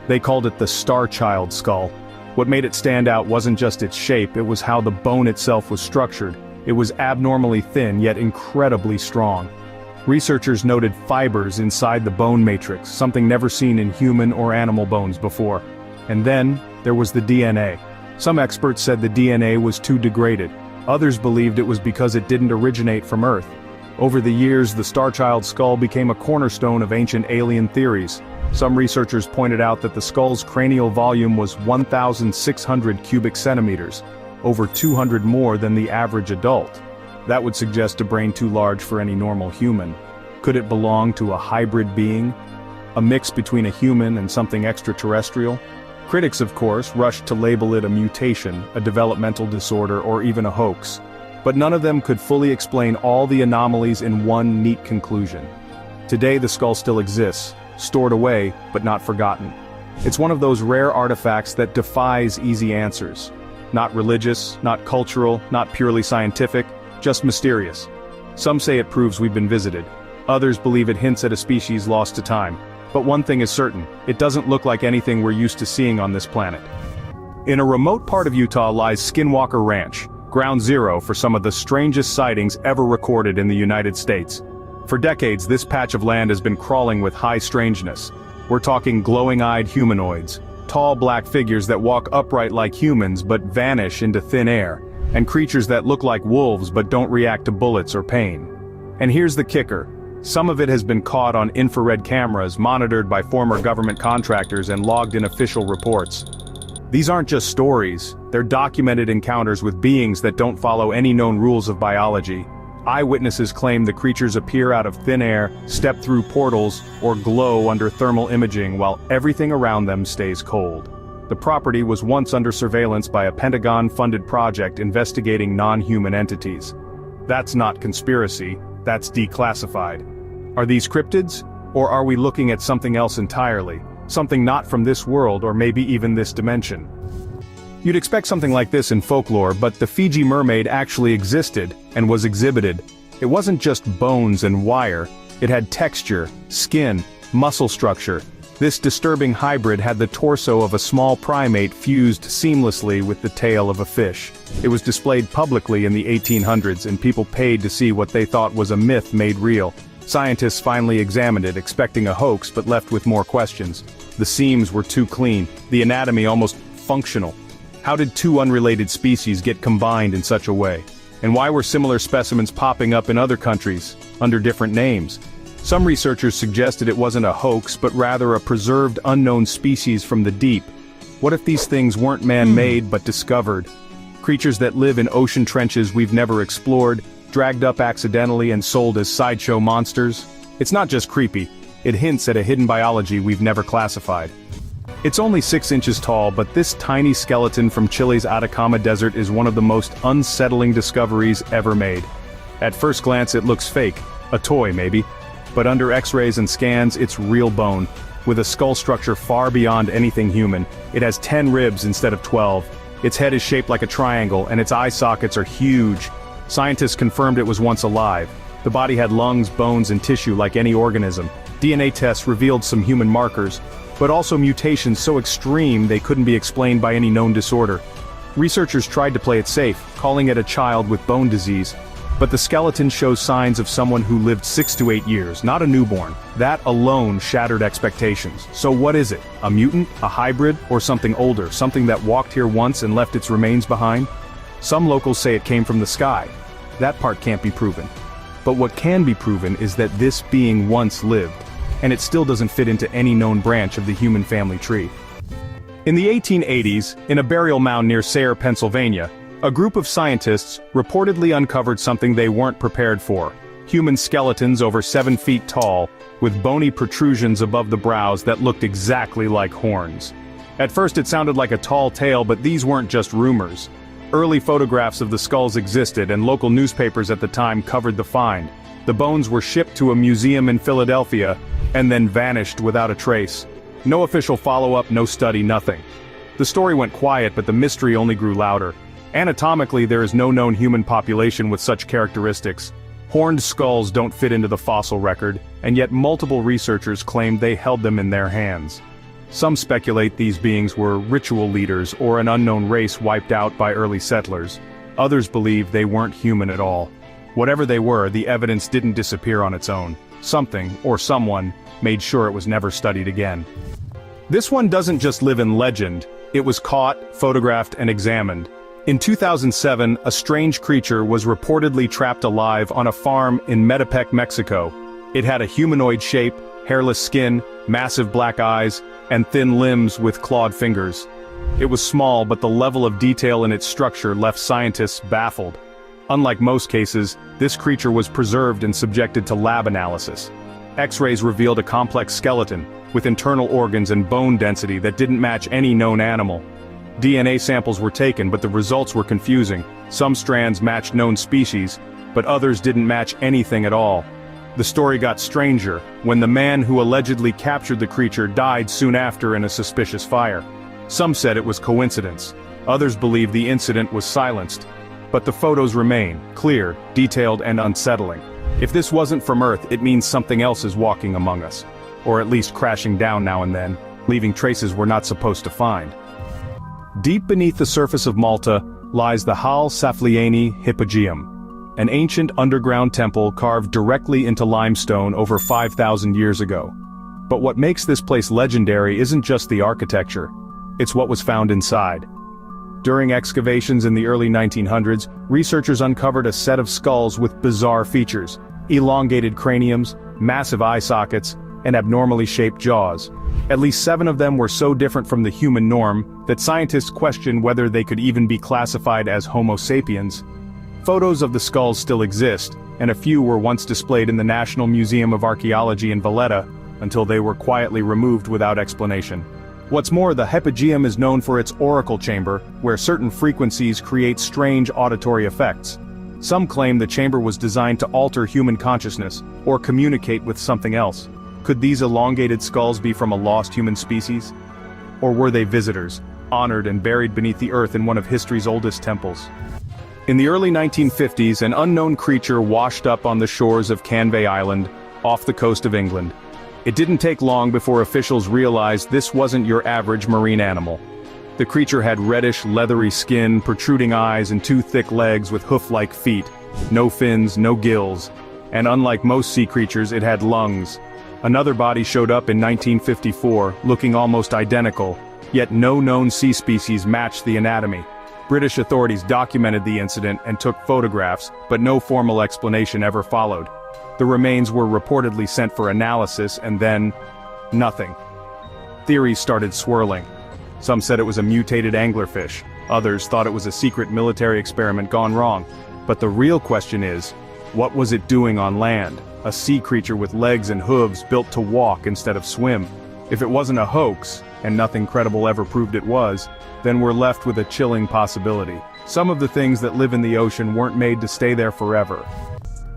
They called it the Star Child skull. What made it stand out wasn't just its shape, it was how the bone itself was structured. It was abnormally thin, yet incredibly strong. Researchers noted fibers inside the bone matrix, something never seen in human or animal bones before. And then, there was the DNA. Some experts said the DNA was too degraded. Others believed it was because it didn't originate from Earth. Over the years, the Star Child skull became a cornerstone of ancient alien theories. Some researchers pointed out that the skull's cranial volume was 1,600 cubic centimeters, over 200 more than the average adult. That would suggest a brain too large for any normal human. Could it belong to a hybrid being? A mix between a human and something extraterrestrial? Critics, of course, rushed to label it a mutation, a developmental disorder, or even a hoax. but none of them could fully explain all the anomalies in one neat conclusion. Today the skull still exists, stored away, but not forgotten. It's one of those rare artifacts that defies easy answers. Not religious, not cultural, not purely scientific, just mysterious. Some say it proves we've been visited. Others believe it hints at a species lost to time. But one thing is certain, it doesn't look like anything we're used to seeing on this planet. In a remote part of Utah lies Skinwalker Ranch, ground zero for some of the strangest sightings ever recorded in the United States. For decades, this patch of land has been crawling with high strangeness. We're talking glowing-eyed humanoids, tall black figures that walk upright like humans but vanish into thin air, and creatures that look like wolves but don't react to bullets or pain. And here's the kicker. Some of it has been caught on infrared cameras monitored by former government contractors and logged in official reports. These aren't just stories, they're documented encounters with beings that don't follow any known rules of biology. Eyewitnesses claim the creatures appear out of thin air, step through portals, or glow under thermal imaging while everything around them stays cold. The property was once under surveillance by a Pentagon-funded project investigating non-human entities. That's not conspiracy, that's declassified. Are these cryptids? Or are we looking at something else entirely? Something not from this world or maybe even this dimension? You'd expect something like this in folklore, but the Fiji mermaid actually existed and was exhibited. It wasn't just bones and wire, it had texture, skin, muscle structure. This disturbing hybrid had the torso of a small primate fused seamlessly with the tail of a fish. It was displayed publicly in the 1800s and people paid to see what they thought was a myth made real. Scientists finally examined it, expecting a hoax but left with more questions. The seams were too clean, the anatomy almost functional. How did two unrelated species get combined in such a way? And why were similar specimens popping up in other countries, under different names? Some researchers suggested it wasn't a hoax but rather a preserved unknown species from the deep. What if these things weren't man-made but discovered? Creatures that live in ocean trenches we've never explored, dragged up accidentally and sold as sideshow monsters? It's not just creepy, it hints at a hidden biology we've never classified. It's only 6 inches tall, but this tiny skeleton from Chile's Atacama Desert is one of the most unsettling discoveries ever made. At first glance it looks fake, a toy maybe, but under X-rays and scans it's real bone, with a skull structure far beyond anything human. It has 10 ribs instead of 12. Its head is shaped like a triangle and its eye sockets are huge. Scientists confirmed it was once alive. The body had lungs, bones, and tissue like any organism. DNA tests revealed some human markers, but also mutations so extreme they couldn't be explained by any known disorder. Researchers tried to play it safe, calling it a child with bone disease. But the skeleton shows signs of someone who lived 6 to 8 years, not a newborn. That alone shattered expectations. So what is it? A mutant, a hybrid, or something older, something that walked here once and left its remains behind? Some locals say it came from the sky. That part can't be proven. But what can be proven is that this being once lived, and it still doesn't fit into any known branch of the human family tree. In the 1880s, in a burial mound near Sayre, Pennsylvania, a group of scientists reportedly uncovered something they weren't prepared for. Human skeletons over 7 feet tall, with bony protrusions above the brows that looked exactly like horns. At first it sounded like a tall tale, but these weren't just rumors. Early photographs of the skulls existed and local newspapers at the time covered the find. The bones were shipped to a museum in Philadelphia, and then vanished without a trace. No official follow-up, no study, nothing. The story went quiet, but the mystery only grew louder. Anatomically, there is no known human population with such characteristics. Horned skulls don't fit into the fossil record, and yet multiple researchers claimed they held them in their hands. Some speculate these beings were ritual leaders or an unknown race wiped out by early settlers. Others believe they weren't human at all. Whatever they were, the evidence didn't disappear on its own. Something, or someone, made sure it was never studied again. This one doesn't just live in legend, it was caught, photographed, and examined. In 2007, a strange creature was reportedly trapped alive on a farm in Metepec, Mexico. It had a humanoid shape, hairless skin, massive black eyes, and thin limbs with clawed fingers. It was small, but the level of detail in its structure left scientists baffled. Unlike most cases, this creature was preserved and subjected to lab analysis. X-rays revealed a complex skeleton, with internal organs and bone density that didn't match any known animal. DNA samples were taken, but the results were confusing. Some strands matched known species, but others didn't match anything at all. The story got stranger when the man who allegedly captured the creature died soon after in a suspicious fire. Some said it was coincidence. Others believed the incident was silenced. But the photos remain, clear, detailed, and unsettling. If this wasn't from Earth, it means something else is walking among us. Or at least crashing down now and then, leaving traces we're not supposed to find. Deep beneath the surface of Malta lies the Hal Saflieni Hypogeum, an ancient underground temple carved directly into limestone over 5,000 years ago. But what makes this place legendary isn't just the architecture, it's what was found inside. During excavations in the early 1900s, researchers uncovered a set of skulls with bizarre features: elongated craniums, massive eye sockets, and abnormally shaped jaws. At least 7 of them were so different from the human norm that scientists questioned whether they could even be classified as Homo sapiens. Photos of the skulls still exist, and a few were once displayed in the National Museum of Archaeology in Valletta, until they were quietly removed without explanation. What's more, the Hypogeum is known for its oracle chamber, where certain frequencies create strange auditory effects. Some claim the chamber was designed to alter human consciousness, or communicate with something else. Could these elongated skulls be from a lost human species? Or were they visitors, honored and buried beneath the earth in one of history's oldest temples? In the early 1950s, an unknown creature washed up on the shores of Canvey Island, off the coast of England. It didn't take long before officials realized this wasn't your average marine animal. The creature had reddish, leathery skin, protruding eyes, and 2 thick legs with hoof-like feet. No fins, no gills. And unlike most sea creatures, it had lungs. Another body showed up in 1954, looking almost identical, yet no known sea species matched the anatomy. British authorities documented the incident and took photographs, but no formal explanation ever followed. The remains were reportedly sent for analysis, and then, nothing. Theories started swirling. Some said it was a mutated anglerfish, others thought it was a secret military experiment gone wrong. But the real question is, what was it doing on land? A sea creature with legs and hooves built to walk instead of swim. If it wasn't a hoax, and nothing credible ever proved it was, then we're left with a chilling possibility. Some of the things that live in the ocean weren't made to stay there forever.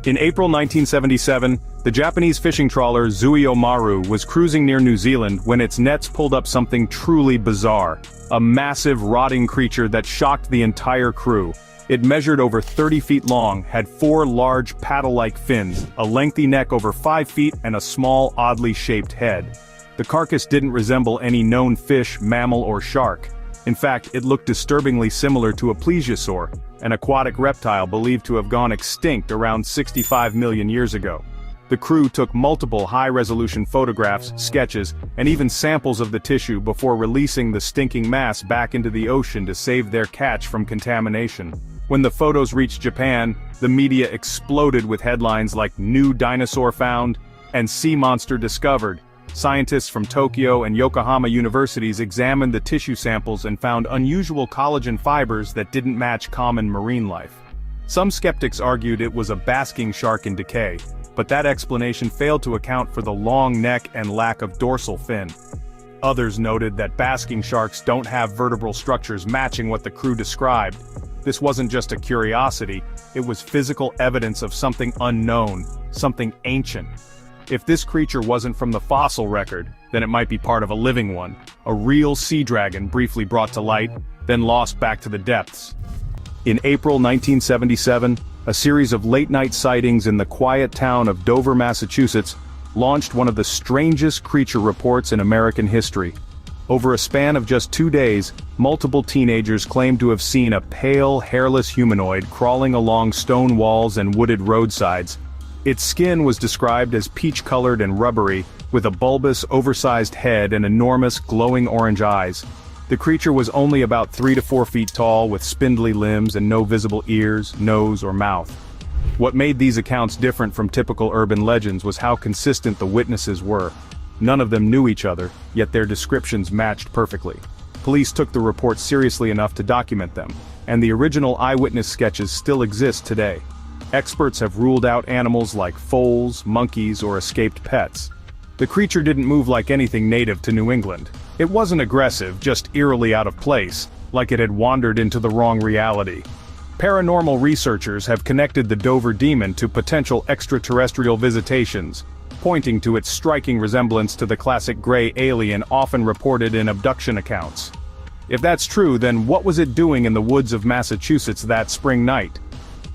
In April 1977, the Japanese fishing trawler Zuiomaru was cruising near New Zealand when its nets pulled up something truly bizarre. A massive, rotting creature that shocked the entire crew. It measured over 30 feet long, had 4 large paddle-like fins, a lengthy neck over 5 feet, and a small, oddly shaped head. The carcass didn't resemble any known fish, mammal, or shark. In fact, it looked disturbingly similar to a plesiosaur, an aquatic reptile believed to have gone extinct around 65 million years ago. The crew took multiple high-resolution photographs, sketches, and even samples of the tissue before releasing the stinking mass back into the ocean to save their catch from contamination. When the photos reached Japan, the media exploded with headlines like "New Dinosaur Found" and "Sea Monster Discovered." Scientists from Tokyo and Yokohama universities examined the tissue samples and found unusual collagen fibers that didn't match common marine life. Some skeptics argued it was a basking shark in decay, but that explanation failed to account for the long neck and lack of dorsal fin. Others noted that basking sharks don't have vertebral structures matching what the crew described. This wasn't just a curiosity, it was physical evidence of something unknown, something ancient. If this creature wasn't from the fossil record, then it might be part of a living one, a real sea dragon briefly brought to light, then lost back to the depths. In April 1977, a series of late-night sightings in the quiet town of Dover, Massachusetts, launched one of the strangest creature reports in American history. Over a span of just 2 days, multiple teenagers claimed to have seen a pale, hairless humanoid crawling along stone walls and wooded roadsides. Its skin was described as peach-colored and rubbery, with a bulbous, oversized head and enormous, glowing orange eyes. The creature was only about 3 to 4 feet tall, with spindly limbs and no visible ears, nose, or mouth. What made these accounts different from typical urban legends was how consistent the witnesses were. None of them knew each other, yet their descriptions matched perfectly. Police took the reports seriously enough to document them, and the original eyewitness sketches still exist today. Experts have ruled out animals like foals, monkeys, or escaped pets. The creature didn't move like anything native to New England. It wasn't aggressive, just eerily out of place. like it had wandered into the wrong reality. Paranormal researchers have connected the Dover demon to potential extraterrestrial visitations, pointing to its striking resemblance to the classic gray alien often reported in abduction accounts. If that's true, then what was it doing in the woods of Massachusetts that spring night?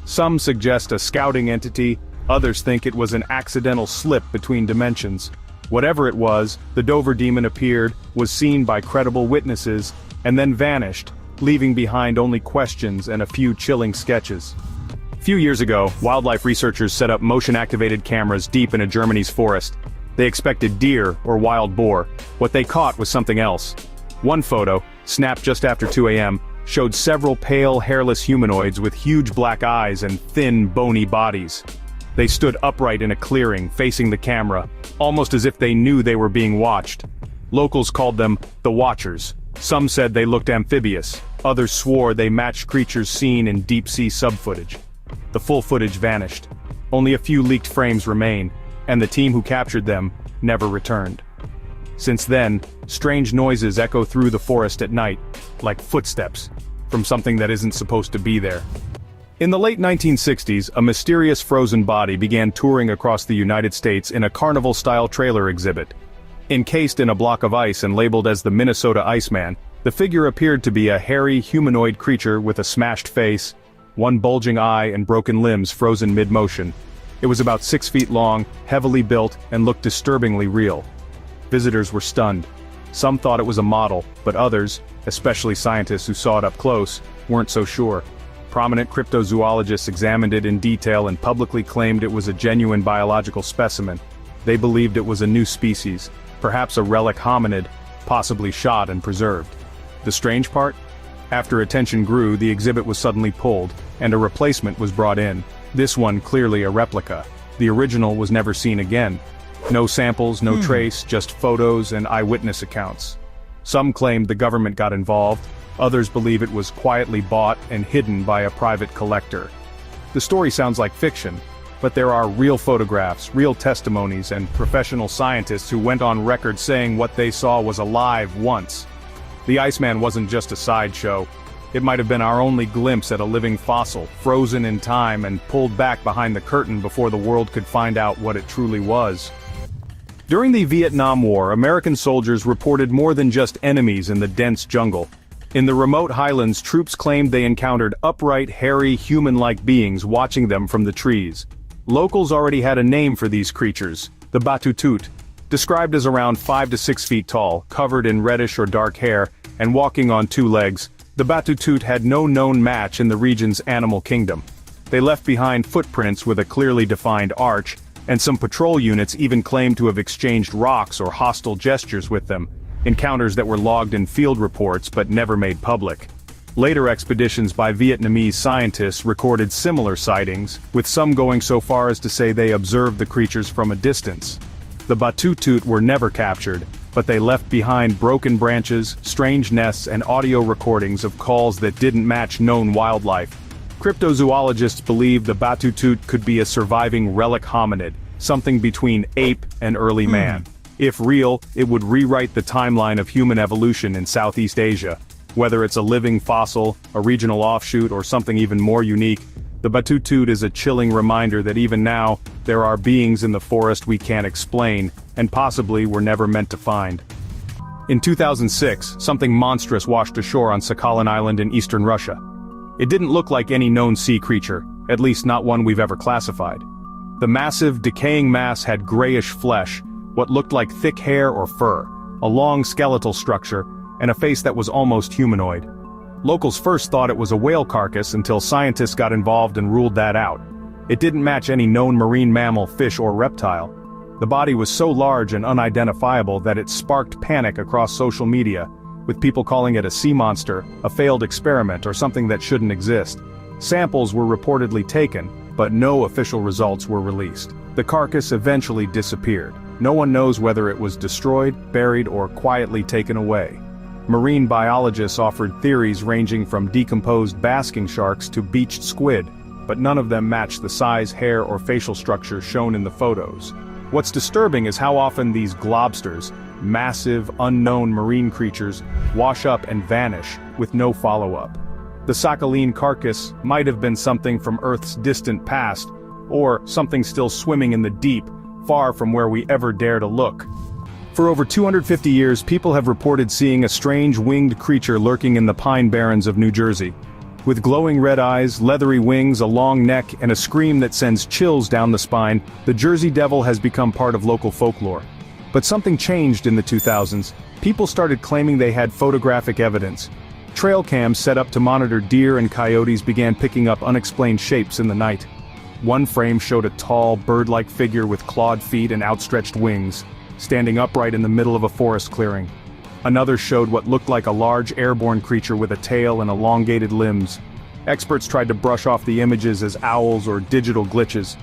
Some suggest a scouting entity, others think it was an accidental slip between dimensions. Whatever it was, the Dover demon appeared, was seen by credible witnesses, and then vanished, leaving behind only questions and a few chilling sketches. A few years ago, wildlife researchers set up motion-activated cameras deep into Germany's forest. They expected deer or wild boar. What they caught was something else. One photo, snapped just after 2 a.m., showed several pale, hairless humanoids with huge black eyes and thin, bony bodies. They stood upright in a clearing, facing the camera, almost as if they knew they were being watched. Locals called them the Watchers. Some said they looked amphibious, others swore they matched creatures seen in deep-sea sub-footage. The full footage vanished. Only a few leaked frames remain, and the team who captured them never returned. Since then, strange noises echo through the forest at night, like footsteps, from something that isn't supposed to be there. In the late 1960s, a mysterious frozen body began touring across the United States in a carnival-style trailer exhibit. Encased in a block of ice and labeled as the Minnesota Iceman, the figure appeared to be a hairy humanoid creature with a smashed face, one bulging eye and broken limbs frozen mid-motion. It was about 6 feet long, heavily built, and looked disturbingly real. Visitors were stunned. Some thought it was a model, but others, especially scientists who saw it up close, weren't so sure. Prominent cryptozoologists examined it in detail and publicly claimed it was a genuine biological specimen. They believed it was a new species, perhaps a relic hominid, possibly shot and preserved. The strange part? After attention grew, the exhibit was suddenly pulled, and a replacement was brought in. This one clearly a replica. The original was never seen again. No samples, no trace, just photos and eyewitness accounts. Some claimed the government got involved, others believe it was quietly bought and hidden by a private collector. The story sounds like fiction, but there are real photographs, real testimonies, and professional scientists who went on record saying what they saw was alive once. The Iceman wasn't just a sideshow. It might have been our only glimpse at a living fossil, frozen in time and pulled back behind the curtain before the world could find out what it truly was. During the Vietnam War, American soldiers reported more than just enemies in the dense jungle. In the remote highlands, troops claimed they encountered upright, hairy, human-like beings watching them from the trees. Locals already had a name for these creatures, the Batutut, described as around 5 to 6 feet tall, covered in reddish or dark hair, and walking on 2 legs. The Batutut had no known match in the region's animal kingdom. They left behind footprints with a clearly defined arch, and some patrol units even claimed to have exchanged rocks or hostile gestures with them, encounters that were logged in field reports but never made public. Later expeditions by Vietnamese scientists recorded similar sightings, with some going so far as to say they observed the creatures from a distance. The Batutut were never captured, but they left behind broken branches, strange nests, and audio recordings of calls that didn't match known wildlife. Cryptozoologists believe the Batutut could be a surviving relic hominid, something between ape and early man. If real, it would rewrite the timeline of human evolution in Southeast Asia. Whether it's a living fossil, a regional offshoot, or something even more unique, the Batutut is a chilling reminder that even now, there are beings in the forest we can't explain, and possibly were never meant to find. In 2006, something monstrous washed ashore on Sakhalin Island in eastern Russia. It didn't look like any known sea creature, at least not one we've ever classified. The massive, decaying mass had grayish flesh, what looked like thick hair or fur, a long skeletal structure, and a face that was almost humanoid. Locals first thought it was a whale carcass until scientists got involved and ruled that out. It didn't match any known marine mammal, fish, or reptile. The body was so large and unidentifiable that it sparked panic across social media, with people calling it a sea monster, a failed experiment, or something that shouldn't exist. Samples were reportedly taken, but no official results were released. The carcass eventually disappeared. No one knows whether it was destroyed, buried, or quietly taken away. Marine biologists offered theories ranging from decomposed basking sharks to beached squid, but none of them matched the size, hair, or facial structure shown in the photos. What's disturbing is how often these globsters, massive, unknown marine creatures wash up and vanish with no follow-up. The Sakhalin carcass might have been something from Earth's distant past, or something still swimming in the deep, far from where we ever dare to look. For over 250 years, people have reported seeing a strange winged creature lurking in the pine barrens of New Jersey. With glowing red eyes, leathery wings, a long neck, and a scream that sends chills down the spine, the Jersey Devil has become part of local folklore. But something changed in the 2000s. People started claiming they had photographic evidence. Trail cams set up to monitor deer and coyotes began picking up unexplained shapes in the night. One frame showed a tall, bird-like figure with clawed feet and outstretched wings, standing upright in the middle of a forest clearing. Another showed what looked like a large airborne creature with a tail and elongated limbs. Experts tried to brush off the images as owls or digital glitches.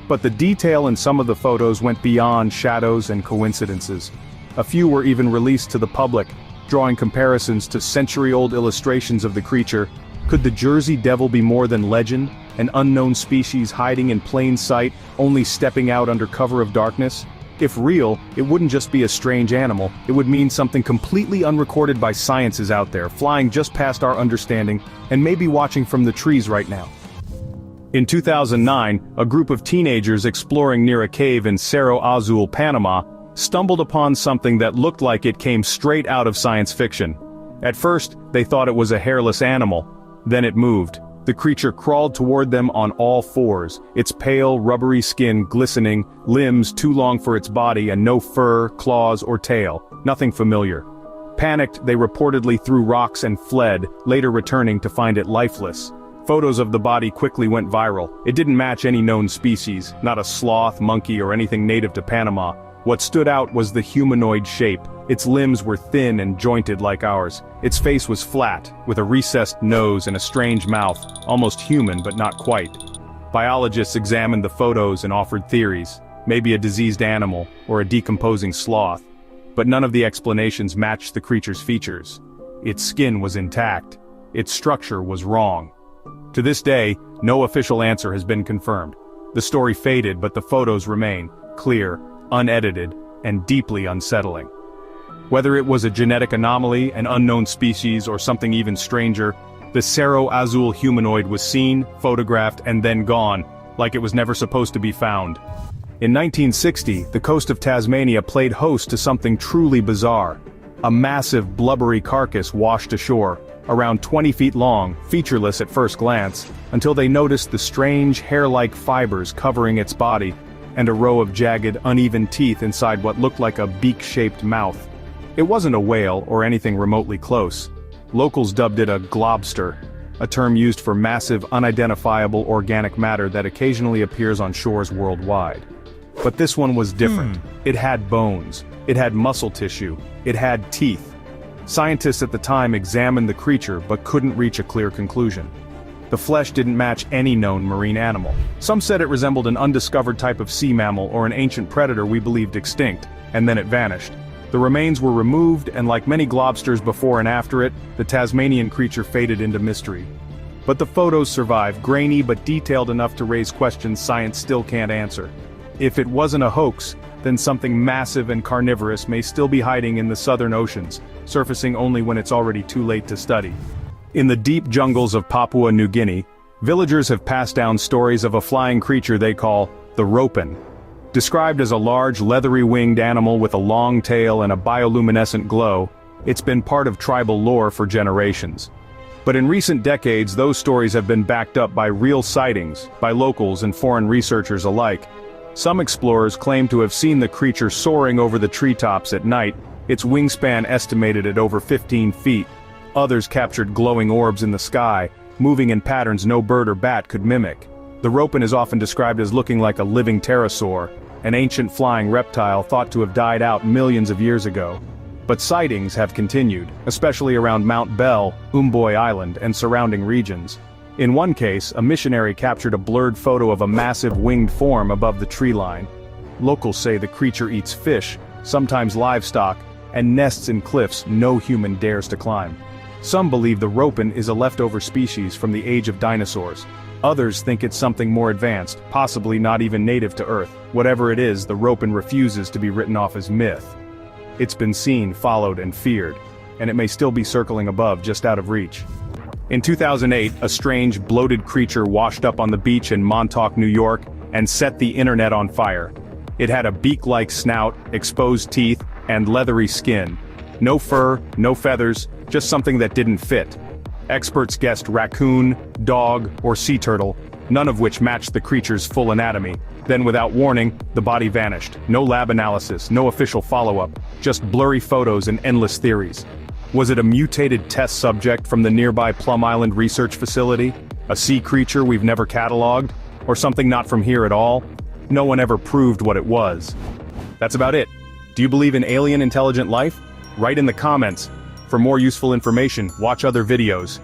But the detail in some of the photos went beyond shadows and coincidences. A few were even released to the public, drawing comparisons to century-old illustrations of the creature. Could the Jersey Devil be more than legend, an unknown species hiding in plain sight, only stepping out under cover of darkness? If real, it wouldn't just be a strange animal, it would mean something completely unrecorded by science is out there, flying just past our understanding, and maybe watching from the trees right now. In 2009, a group of teenagers exploring near a cave in Cerro Azul, Panama, stumbled upon something that looked like it came straight out of science fiction. At first, they thought it was a hairless animal. Then it moved. The creature crawled toward them on all fours, its pale, rubbery skin glistening, limbs too long for its body and no fur, claws, or tail, nothing familiar. Panicked, they reportedly threw rocks and fled, later returning to find it lifeless. Photos of the body quickly went viral. It didn't match any known species, not a sloth, monkey, or anything native to Panama. What stood out was the humanoid shape. Its limbs were thin and jointed like ours. Its face was flat, with a recessed nose and a strange mouth, almost human but not quite. Biologists examined the photos and offered theories, maybe a diseased animal, or a decomposing sloth. But none of the explanations matched the creature's features. Its skin was intact. Its structure was wrong. To this day, no official answer has been confirmed. The story faded, but the photos remain, clear, unedited, and deeply unsettling. Whether it was a genetic anomaly, an unknown species, or something even stranger, the Cerro Azul humanoid was seen, photographed, and then gone, like it was never supposed to be found. In 1960, the coast of Tasmania played host to something truly bizarre. A massive, blubbery carcass washed ashore, around 20 feet long, featureless at first glance, until they noticed the strange hair-like fibers covering its body, and a row of jagged, uneven teeth inside what looked like a beak-shaped mouth. It wasn't a whale or anything remotely close. Locals dubbed it a globster, a term used for massive, unidentifiable organic matter that occasionally appears on shores worldwide. But this one was different. It had bones. It had muscle tissue. It had teeth. Scientists at the time examined the creature but couldn't reach a clear conclusion. The flesh didn't match any known marine animal. Some said it resembled an undiscovered type of sea mammal or an ancient predator we believed extinct, and then it vanished. The remains were removed, and like many globsters before and after it, the Tasmanian creature faded into mystery. But the photos survive, grainy but detailed enough to raise questions science still can't answer. If it wasn't a hoax, then something massive and carnivorous may still be hiding in the southern oceans, surfacing only when it's already too late to study. In the deep jungles of Papua New Guinea, villagers have passed down stories of a flying creature they call the ropen. Described as a large leathery winged animal with a long tail and a bioluminescent glow, it's been part of tribal lore for generations. But in recent decades, those stories have been backed up by real sightings, by locals and foreign researchers alike. Some explorers claim to have seen the creature soaring over the treetops at night, its wingspan estimated at over 15 feet. Others captured glowing orbs in the sky, moving in patterns no bird or bat could mimic. The ropen is often described as looking like a living pterosaur, an ancient flying reptile thought to have died out millions of years ago. But sightings have continued, especially around Mount Bell, Umboy Island, and surrounding regions. In one case, a missionary captured a blurred photo of a massive winged form above the tree line. Locals say the creature eats fish, sometimes livestock, and nests in cliffs no human dares to climb. Some believe the ropen is a leftover species from the age of dinosaurs. Others think it's something more advanced, possibly not even native to Earth. Whatever it is, the ropen refuses to be written off as myth. It's been seen, followed, and feared, and it may still be circling above, just out of reach. In 2008, a strange, bloated creature washed up on the beach in Montauk, New York, and set the internet on fire. It had a beak-like snout, exposed teeth, and leathery skin. No fur, no feathers, just something that didn't fit. Experts guessed raccoon, dog, or sea turtle, none of which matched the creature's full anatomy. Then without warning, the body vanished. No lab analysis, no official follow-up, just blurry photos and endless theories. Was it a mutated test subject from the nearby Plum Island research facility? A sea creature we've never cataloged? Or something not from here at all? No one ever proved what it was. That's about it. Do you believe in alien intelligent life? Write in the comments. For more useful information, watch other videos.